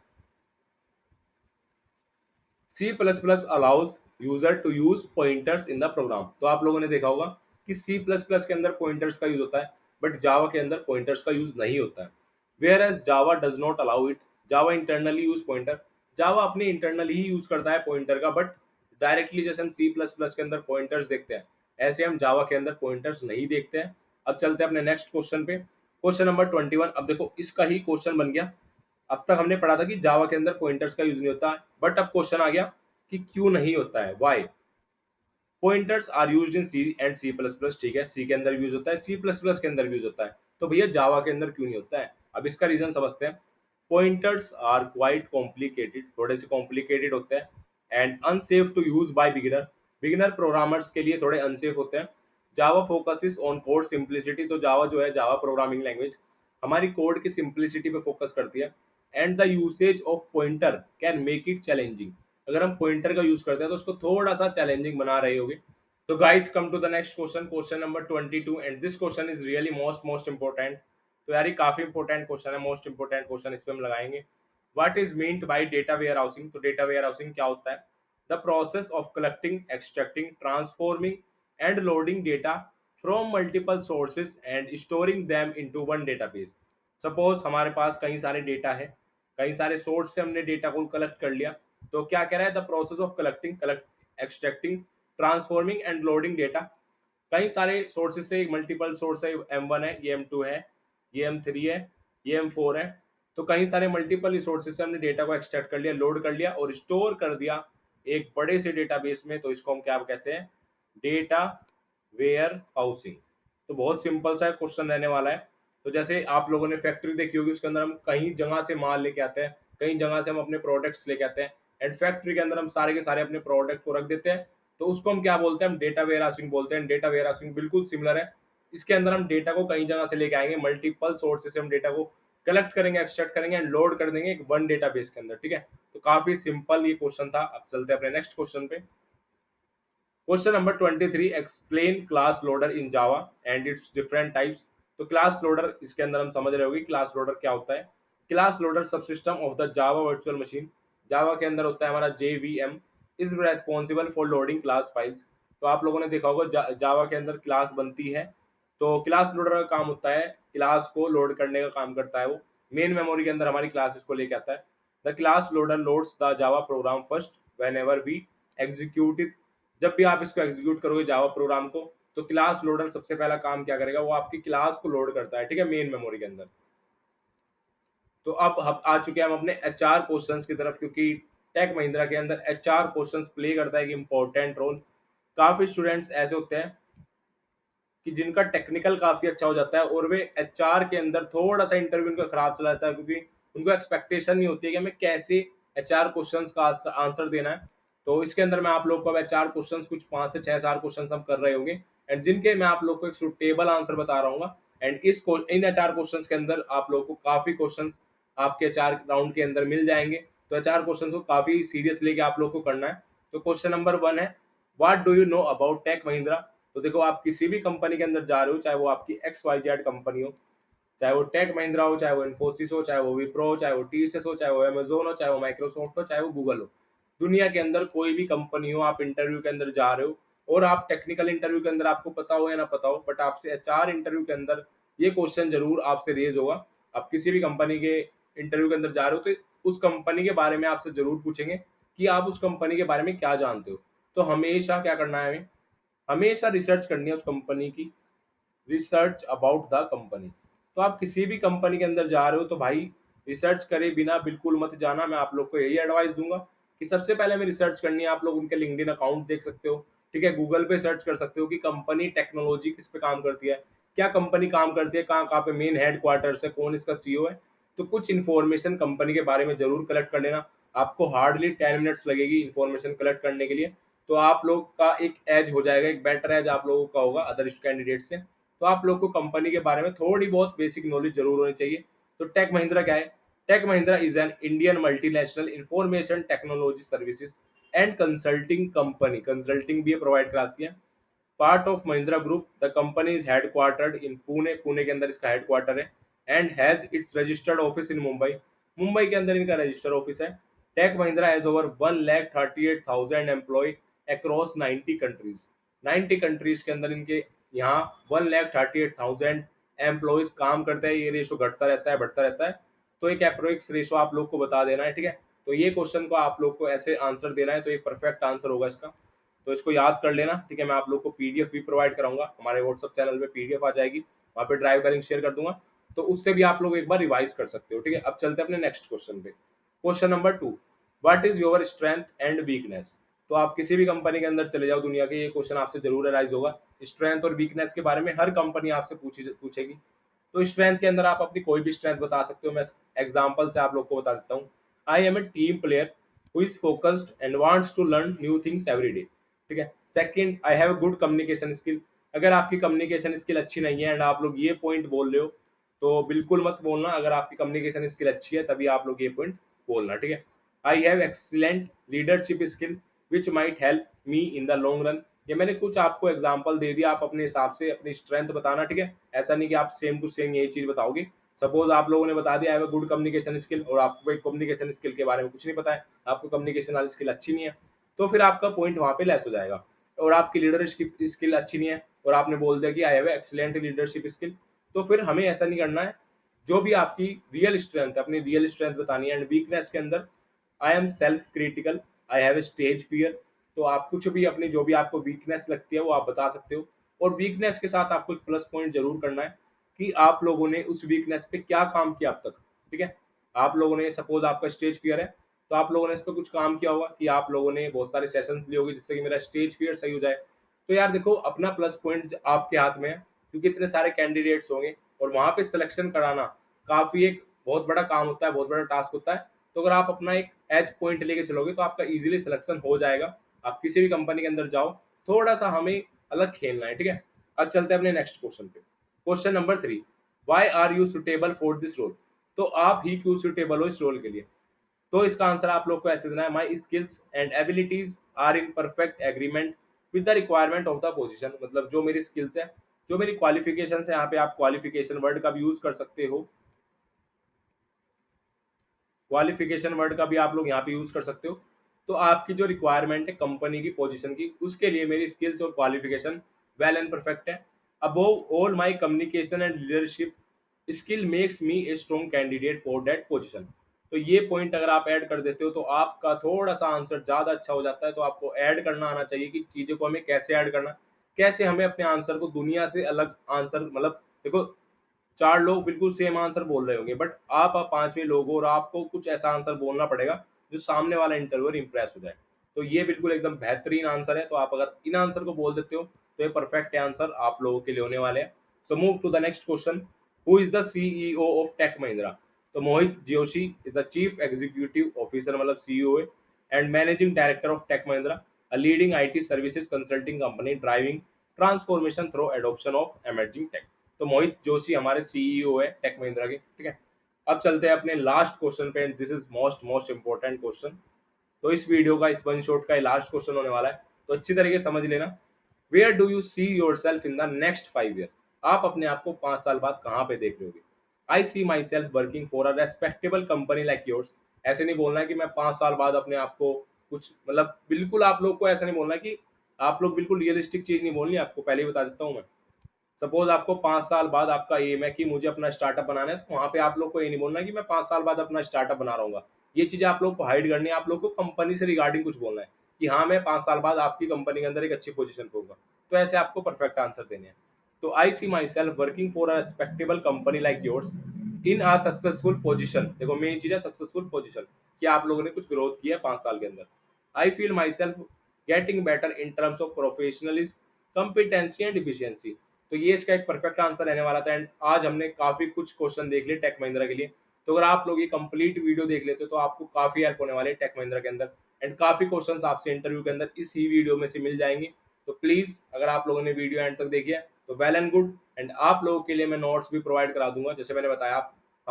[SPEAKER 1] C plus plus allows user to use pointers in the program. तो आप लोगों ने देखा होगा कि सी प्लस प्लस के अंदर पॉइंटर्स का यूज होता है, बट जावा के अंदर पॉइंटर्स का यूज नहीं होता है। Whereas Java does not allow it, Java internally use pointer, Java अपने इंटरनली ही यूज करता है पॉइंटर का, बट डायरेक्टली जैसे हम सी प्लस प्लस के अंदर पॉइंटर्स देखते हैं, ऐसे हम जावा के अंदर पॉइंटर्स नहीं देखते हैं। अब चलते हैं अपने नेक्स्ट क्वेश्चन पे, क्वेश्चन नंबर 21। अब देखो इसका ही क्वेश्चन बन गया। अब तक हमने पढ़ा था कि जावा के अंदर पॉइंटर्स का यूज नहीं होता, बट अब क्वेश्चन आ गया कि क्यों नहीं होता है, why. Pointers are used in C and C plus plus, ठीक है, सी के अंदर यूज होता है, सी प्लस प्लस के अंदर यूज होता है, तो भैया जावा के अंदर क्यों नहीं होता है? अब इसका रीजन समझते हैं। पॉइंटर्स आर क्वाइट कॉम्प्लिकेटेड, थोड़े से कॉम्प्लिकेटेड होते हैं, and unsafe to use by beginner, beginner programmers के लिए थोड़े अनसेफ होते हैं। Java focuses on code simplicity, तो जावा जो है, जावा प्रोग्रामिंग लैंग्वेज हमारी कोड की सिंप्लिसिटी पे फोकस करती है। And the usage of pointer can make it challenging, अगर हम पॉइंटर का यूज करते हैं तो उसको थोड़ा सा चैलेंजिंग बना रहे होगे। So guys, come to the next question, question number 22, and this question is really most important। तो यार ये काफी इंपॉर्टेंट क्वेश्चन है, मोस्ट इंपॉर्टेंट क्वेश्चन इस पे हम लगाएंगे। What is meant by data warehousing, तो डेटा वेयर हाउसिंग क्या होता है? The process of collecting, extracting, transforming and loading data from multiple sources and storing them into one database. Suppose हमारे पास कई सारे डेटा है, कई सारे सोर्स से हमने डेटा को कलेक्ट कर लिया, तो क्या कह रहा है? The process of collecting, extracting, transforming and loading data, कई सारे सोर्सेज से, मल्टीपल सोर्स है, M1 है, ये M2 है, ये M3 है, ये M4 है, तो कई सारे मल्टीपल सोर्सेज से हमने डेटा को एक्सट्रैक्ट कर लिया, लोड कर लिया और स्टोर कर दिया एक बड़े से डेटाबेस में, तो इसको हम क्या कहते हैं? Data warehousing. तो बहुत सिंपल सा क्वेश्चन रहने वाला है। तो जैसे आप लोगों ने फैक्ट्री देखी होगी, उसके अंदर हम कहीं जगह से माल लेके आते हैं, कई जगह से हम अपने प्रोडक्ट्स लेके आते हैं, एंड फैक्ट्री के अंदर हम सारे के सारे अपने प्रोडक्ट को रख देते हैं, तो उसको हम क्या बोलते हैं? हम डेटा वेयर हाउसिंग बोलते हैं। डेटा वेयर हाउसिंग बिल्कुल सिमिलर है, इसके अंदर हम डेटा को कई जगह से लेके आएंगे, मल्टीपल सोर्सेज से हम डेटा को कलेक्ट करेंगे, एक्सट्रैक्ट करेंगे एंड लोड कर देंगे एक वन डेटाबेस के अंदर, ठीक है। तो काफी सिंपल ये क्वेश्चन था। अब चलते हैं अपने नेक्स्ट क्वेश्चन पे, question number 23, explain class loader in Java and it's different types. तो क्लास लोडर, इसके अंदर हम समझ रहे होंगे क्लास लोडर क्या होता है। Class loader subsystem of the Java virtual machine, Java के अंदर होता है हमारा JVM, is responsible for loading class files. तो आप लोगों ने देखा होगा जावा के अंदर क्लास बनती है, तो क्लास लोडर का काम होता है क्लास को लोड करने का काम करता है, वो मेन मेमोरी के अंदर हमारी क्लासेस को लेके आता है। The class loader loads the Java program first whenever we execute, जब भी आप इसको एग्जीक्यूट करोगे जावा प्रोग्राम को, तो क्लास लोडर सबसे पहला काम क्या करेगा? वो आपकी क्लास को लोड करता है, ठीक है, मेन मेमोरी के अंदर। तो अब हम आ चुके हैं हम अपने HR क्वेश्चंस की तरफ, क्योंकि टेक महिंद्रा के अंदर HR क्वेश्चंस प्ले करता है एक इंपॉर्टेंट रोल। काफी स्टूडेंट्स ऐसे होते हैं कि जिनका टेक्निकल काफी अच्छा हो जाता है और वे HR के अंदर थोड़ा सा इंटरव्यू उनका खराब चला जाता है, क्योंकि उनको एक्सपेक्टेशन नहीं होती है कि हमें कैसे HR क्वेश्चंस का आंसर देना है। तो इसके अंदर मैं आप लोग को HR क्वेश्चंस कुछ 5 से 6 4 क्वेश्चंस हम कर रहे होंगे, एंड जिनके मैं आप लोग को एक सुटेबल आंसर बता रहा हूँ। एंड इन HR क्वेश्चंस के अंदर आप लोग को काफी क्वेश्चंस आपके HR राउंड के अंदर मिल जाएंगे, तो HR क्वेश्चंस को काफी सीरियस लेके आप लोग को करना है। तो क्वेश्चन नंबर 1 है, what do you know about tech Mahindra. तो देखो आप किसी भी कंपनी के अंदर जा रहे हो, चाहे वो आपकी XYZ कंपनी हो, चाहे वो टेक महिंद्रा हो, चाहे वो इन्फोसिस हो, चाहे वो विप्रो हो, चाहे वो TCS हो, चाहे वो अमेजोन हो, चाहे वो माइक्रोसॉफ्ट हो, चाहे वो गूगल हो, दुनिया के अंदर कोई भी कंपनी हो, आप इंटरव्यू के अंदर जा रहे हो और आप टेक्निकल इंटरव्यू के अंदर, आपको पता हो या ना पता हो, बट आपसे HR इंटरव्यू के अंदर ये क्वेश्चन जरूर आपसे रेज होगा। आप किसी भी कंपनी के इंटरव्यू के अंदर जा रहे हो, तो उस कंपनी के बारे में आपसे जरूर पूछेंगे कि आप उस कंपनी के बारे में क्या जानते हो। तो हमेशा क्या करना है हमें? हमेशा रिसर्च करनी है उस कंपनी की, रिसर्च अबाउट द कंपनी। तो आप किसी भी कंपनी के अंदर जा रहे हो तो भाई रिसर्च करे बिना बिल्कुल मत जाना। मैं आप लोग को यही एडवाइस दूंगा कि सबसे पहले हमें रिसर्च करनी है। आप लोग उनके लिंक्डइन अकाउंट देख सकते हो, ठीक है, गूगल पे सर्च कर सकते हो कि कंपनी टेक्नोलॉजी किस पे काम करती है, क्या कंपनी काम करती है, कहाँ कहाँ पे मेन हेड क्वार्टर्स है, कौन इसका CEO है। तो कुछ इन्फॉर्मेशन कंपनी के बारे में जरूर कलेक्ट कर लेना। आपको हार्डली 10 मिनट्स लगेगी इन्फॉर्मेशन कलेक्ट करने के लिए, तो आप लोग का एक एज हो जाएगा, एक बेटर एज आप लोगों का होगा अदर कैंडिडेट से। तो आप लोग को कंपनी के बारे में थोड़ी बहुत बेसिक नॉलेज जरूर होनी चाहिए। तो टेक महिंद्रा क्या है? Tech Mahindra is an Indian multinational information technology services and consulting company. Consulting भी प्रोवाइड कराती है। Part of Mahindra group, the company is headquartered in Pune, Pune के अंदर इसका हेडक्वार्टर है, and has its registered office in Mumbai, Mumbai के अंदर इनका रजिस्टर्ड ऑफिस है। Tech Mahindra has over 1,38,000 employee across 90 countries, 90 countries के अंदर इनके यहाँ 1,38,000 एम्प्लॉयज काम करते हैं। ये रेशो घटता रहता है, बढ़ता रहता है। तो एक अप्रोक्स रेशो आप लोग को बता देना है, ठीक है। तो ये क्वेश्चन को आप लोग को ऐसे आंसर देना है, तो एक परफेक्ट आंसर होगा इसका। तो इसको याद कर लेना, ठीक है। मैं आप लोग को पीडीएफ भी प्रोवाइड कराऊंगा, हमारे व्हाट्सएप चैनल पे पीडीएफ आ जाएगी, वहाँ पे ड्राइव का लिंक शेयर कर दूंगा, तो उससे भी आप लोग एक बार रिवाइज कर सकते हो, ठीक है। अब चलते हैं अपने नेक्स्ट क्वेश्चन पे। Question number 2, what is your strength and weakness? तो आप किसी भी कंपनी के अंदर चले जाओ दुनिया के, ये क्वेश्चन आपसे जरूर अराइज होगा। स्ट्रेंथ और वीकनेस के बारे में हर कंपनी आपसे पूछेगी। तो स्ट्रेंथ के अंदर आप अपनी कोई भी स्ट्रेंथ बता सकते हो। मैं एग्जांपल से आप लोग को बता देता हूँ। I am a team player who is focused and wants to learn new things every day, ठीक है। Second, I have good communication skill. अगर आपकी कम्युनिकेशन स्किल अच्छी नहीं है एंड आप लोग ये पॉइंट बोल रहे हो, तो बिल्कुल मत बोलना। अगर आपकी कम्युनिकेशन स्किल अच्छी है तभी आप लोग ये पॉइंट बोलना, ठीक है। I have excellent leadership skill which might help me in the long run. ये मैंने कुछ आपको एग्जांपल दे दिया, आप अपने हिसाब से अपनी स्ट्रेंथ बताना, ठीक है। ऐसा नहीं कि आप सेम टू सेम यही चीज बताओगे। सपोज आप लोगों ने बता दिया है गुड कम्युनिकेशन स्किल, और आपको कम्युनिकेशन स्किल के बारे में कुछ नहीं पता है, आपको कम्युनिकेशन वाली स्किल अच्छी नहीं है, तो फिर आपका पॉइंट वहां पे लेस हो जाएगा। और आपकी लीडरशिप स्किल अच्छी नहीं है और आपने बोल दिया कि I have excellent leadership skill, तो फिर हमें ऐसा नहीं करना है। जो भी आपकी रियल स्ट्रेंथ है, अपनी रियल स्ट्रेंथ बतानी है। एंड वीकनेस के अंदर, I am self critical, I have stage fear. तो आप कुछ भी अपनी जो भी आपको वीकनेस लगती है वो आप बता सकते हो। और वीकनेस के साथ आपको एक प्लस पॉइंट जरूर करना है कि आप लोगों ने उस वीकनेस पे क्या काम किया अब तक, ठीक है। आप लोगों ने, सपोज आपका स्टेज फियर है, तो आप लोगों ने इस पर कुछ काम किया होगा कि आप लोगों ने बहुत सारे सेशंस लिए होंगे जिससे कि मेरा स्टेज फियर सही हो जाए। तो यार देखो, अपना प्लस पॉइंट आपके हाथ में है, क्योंकि इतने सारे कैंडिडेट्स होंगे और वहां पे सिलेक्शन कराना काफी एक बहुत बड़ा काम होता है, बहुत बड़ा टास्क होता है। तो अगर आप अपना एक एज पॉइंट लेके चलोगे तो आपका इजीली सिलेक्शन हो जाएगा। आप किसी भी कंपनी के अंदर जाओ, थोड़ा सा हमें अलग खेलना है, ठीक है। अब चलते हैं अपने नेक्स्ट क्वेश्चन पे। Question number 3, why are you suitable for this role? तो आप ही क्यों सुटेबल हो इस रोल के लिए? तो इसका आंसर आप लोग को ऐसे देना है, my skills and abilities are in perfect agreement with the requirement of the position. मतलब जो मेरी स्किल्स है, जो मेरी क्वालिफिकेशन है, यहाँ पे आप क्वालिफिकेशन वर्ड का भी यूज कर सकते हो, क्वालिफिकेशन वर्ड का भी आप लोग यहाँ पे यूज कर सकते हो। तो आपकी जो रिक्वायरमेंट है कंपनी की पोजीशन की, उसके लिए मेरी स्किल्स और क्वालिफिकेशन वेल एंड परफेक्ट है। Above all my communication and leadership skill makes me a strong candidate for that position. तो ये पॉइंट अगर आप ऐड कर देते हो तो आपका थोड़ा सा आंसर ज्यादा अच्छा हो जाता है। तो आपको ऐड करना आना चाहिए कि चीजों को हमें कैसे ऐड करना, कैसे हमें अपने आंसर को दुनिया से अलग आंसर, मतलब देखो, चार लोग बिल्कुल सेम आंसर बोल रहे होंगे, बट आप पांचवें लोग हो और आपको कुछ ऐसा आंसर बोलना पड़ेगा जो सामने वाला इंटरव्यूअर इंप्रेस हो जाए। तो ये बिल्कुल एकदम बेहतरीन आंसर है। तो आप अगर इन आंसर को बोल देते हो तो ये परफेक्ट आंसर आप लोगों के लिए होने वाले हैं। So move to the next question. Who is the CEO of Tech Mahindra? तो Mohit Joshi is the chief executive officer, मतलब सीईओ है, and managing director of Tech Mahindra, a leading IT services consulting company driving transformation through adoption of emerging tech. तो मोहित जोशी हमारे CEO है tech Mahindra के, ठीक है। अब चलते हैं अपने लास्ट क्वेश्चन पे, this is most most important question. तो इस वीडियो का, इस वन शॉट का लास्ट क्वेश्चन होने वाला है, तो अच्छी तरीके से समझ लेना। Where do you see yourself in the next 5 year? आप अपने आप को 5 साल बाद कहाँ पे देख रहे होगे? I see myself working for a respectable company like yours. ऐसे नहीं बोलना है कि मैं 5 साल बाद अपने आप को कुछ, मतलब बिल्कुल आप लोग को ऐसा नहीं बोलना है कि आप लोग बिल्कुल रियलिस्टिक चीज नहीं बोलनी, आपको पहले ही बता देता हूँ मैं। सपोज आपको 5 साल बाद आपका एम है कि मुझे अपना स्टार्टअप बनाना है, तो वहां पे आप लोग को ये नहीं बोलना कि मैं 5 साल बाद अपना स्टार्टअप बना रहा हूँ। ये चीजें आप लोग को हाइड करनी है। आप लोग को कंपनी से रिगार्डिंग कुछ बोलना है कि हाँ, मैं 5 साल बाद आपकी कंपनी के अंदर एक अच्छी पोजीशन पे होगा। तो ऐसे आपको परफेक्ट आंसर देने हैं। तो I see myself working for a respectable company like yours in a successful position. देखो मेन चीज है सक्सेसफुल पोजीशन, कि आप लोगों ने कुछ ग्रोथ किया है 5 साल के अंदर। I feel my self getting better in terms of professionalism, competency and efficiency. तो ये इसका एक परफेक्ट आंसर रहने वाला था। एंड आज हमने काफी कुछ क्वेश्चन देख लिए टेक महिंद्रा के लिए। तो अगर आप लोग ये कंप्लीट वीडियो देख लेते हो तो आपको काफी हेल्प होने वाली है टेक महिंद्रा के अंदर। एंड काफी क्वेश्चंस आपसे इंटरव्यू के अंदर इस ही वीडियो में से मिल जाएंगे। तो प्लीज, अगर आप लोगों ने वीडियो एंड तक देखी है तो वेल एंड गुड। एंड आप लोगों के लिए मैं नोट्स भी प्रोवाइड करा दूंगा, जैसे मैंने बताया,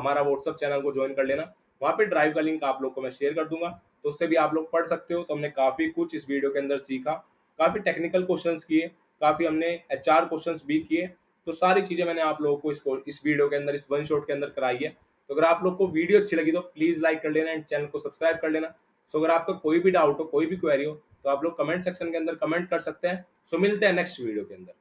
[SPEAKER 1] हमारा व्हाट्सअप चैनल को ज्वाइन कर लेना। वहाँ पे ड्राइव का लिंक आप लोग को मैं शेयर कर दूंगा, तो उससे भी आप लोग पढ़ सकते हो। तो हमने काफ़ी कुछ इस वीडियो के अंदर सीखा, काफ़ी टेक्निकल क्वेश्चंस किए, काफ़ी हमने एचआर क्वेश्चंस भी किए। तो सारी चीज़ें मैंने आप लोगों को इस वीडियो के अंदर, इस वन शॉट के अंदर कराई है। तो अगर आप लोग को वीडियो अच्छी लगी तो प्लीज़ लाइक कर लेना एंड चैनल को सब्सक्राइब कर लेना। सो अगर आपका कोई भी डाउट हो, कोई भी क्वेरी हो, तो आप लोग कमेंट सेक्शन के अंदर कमेंट कर सकते हैं। सो मिलते हैं नेक्स्ट वीडियो के अंदर।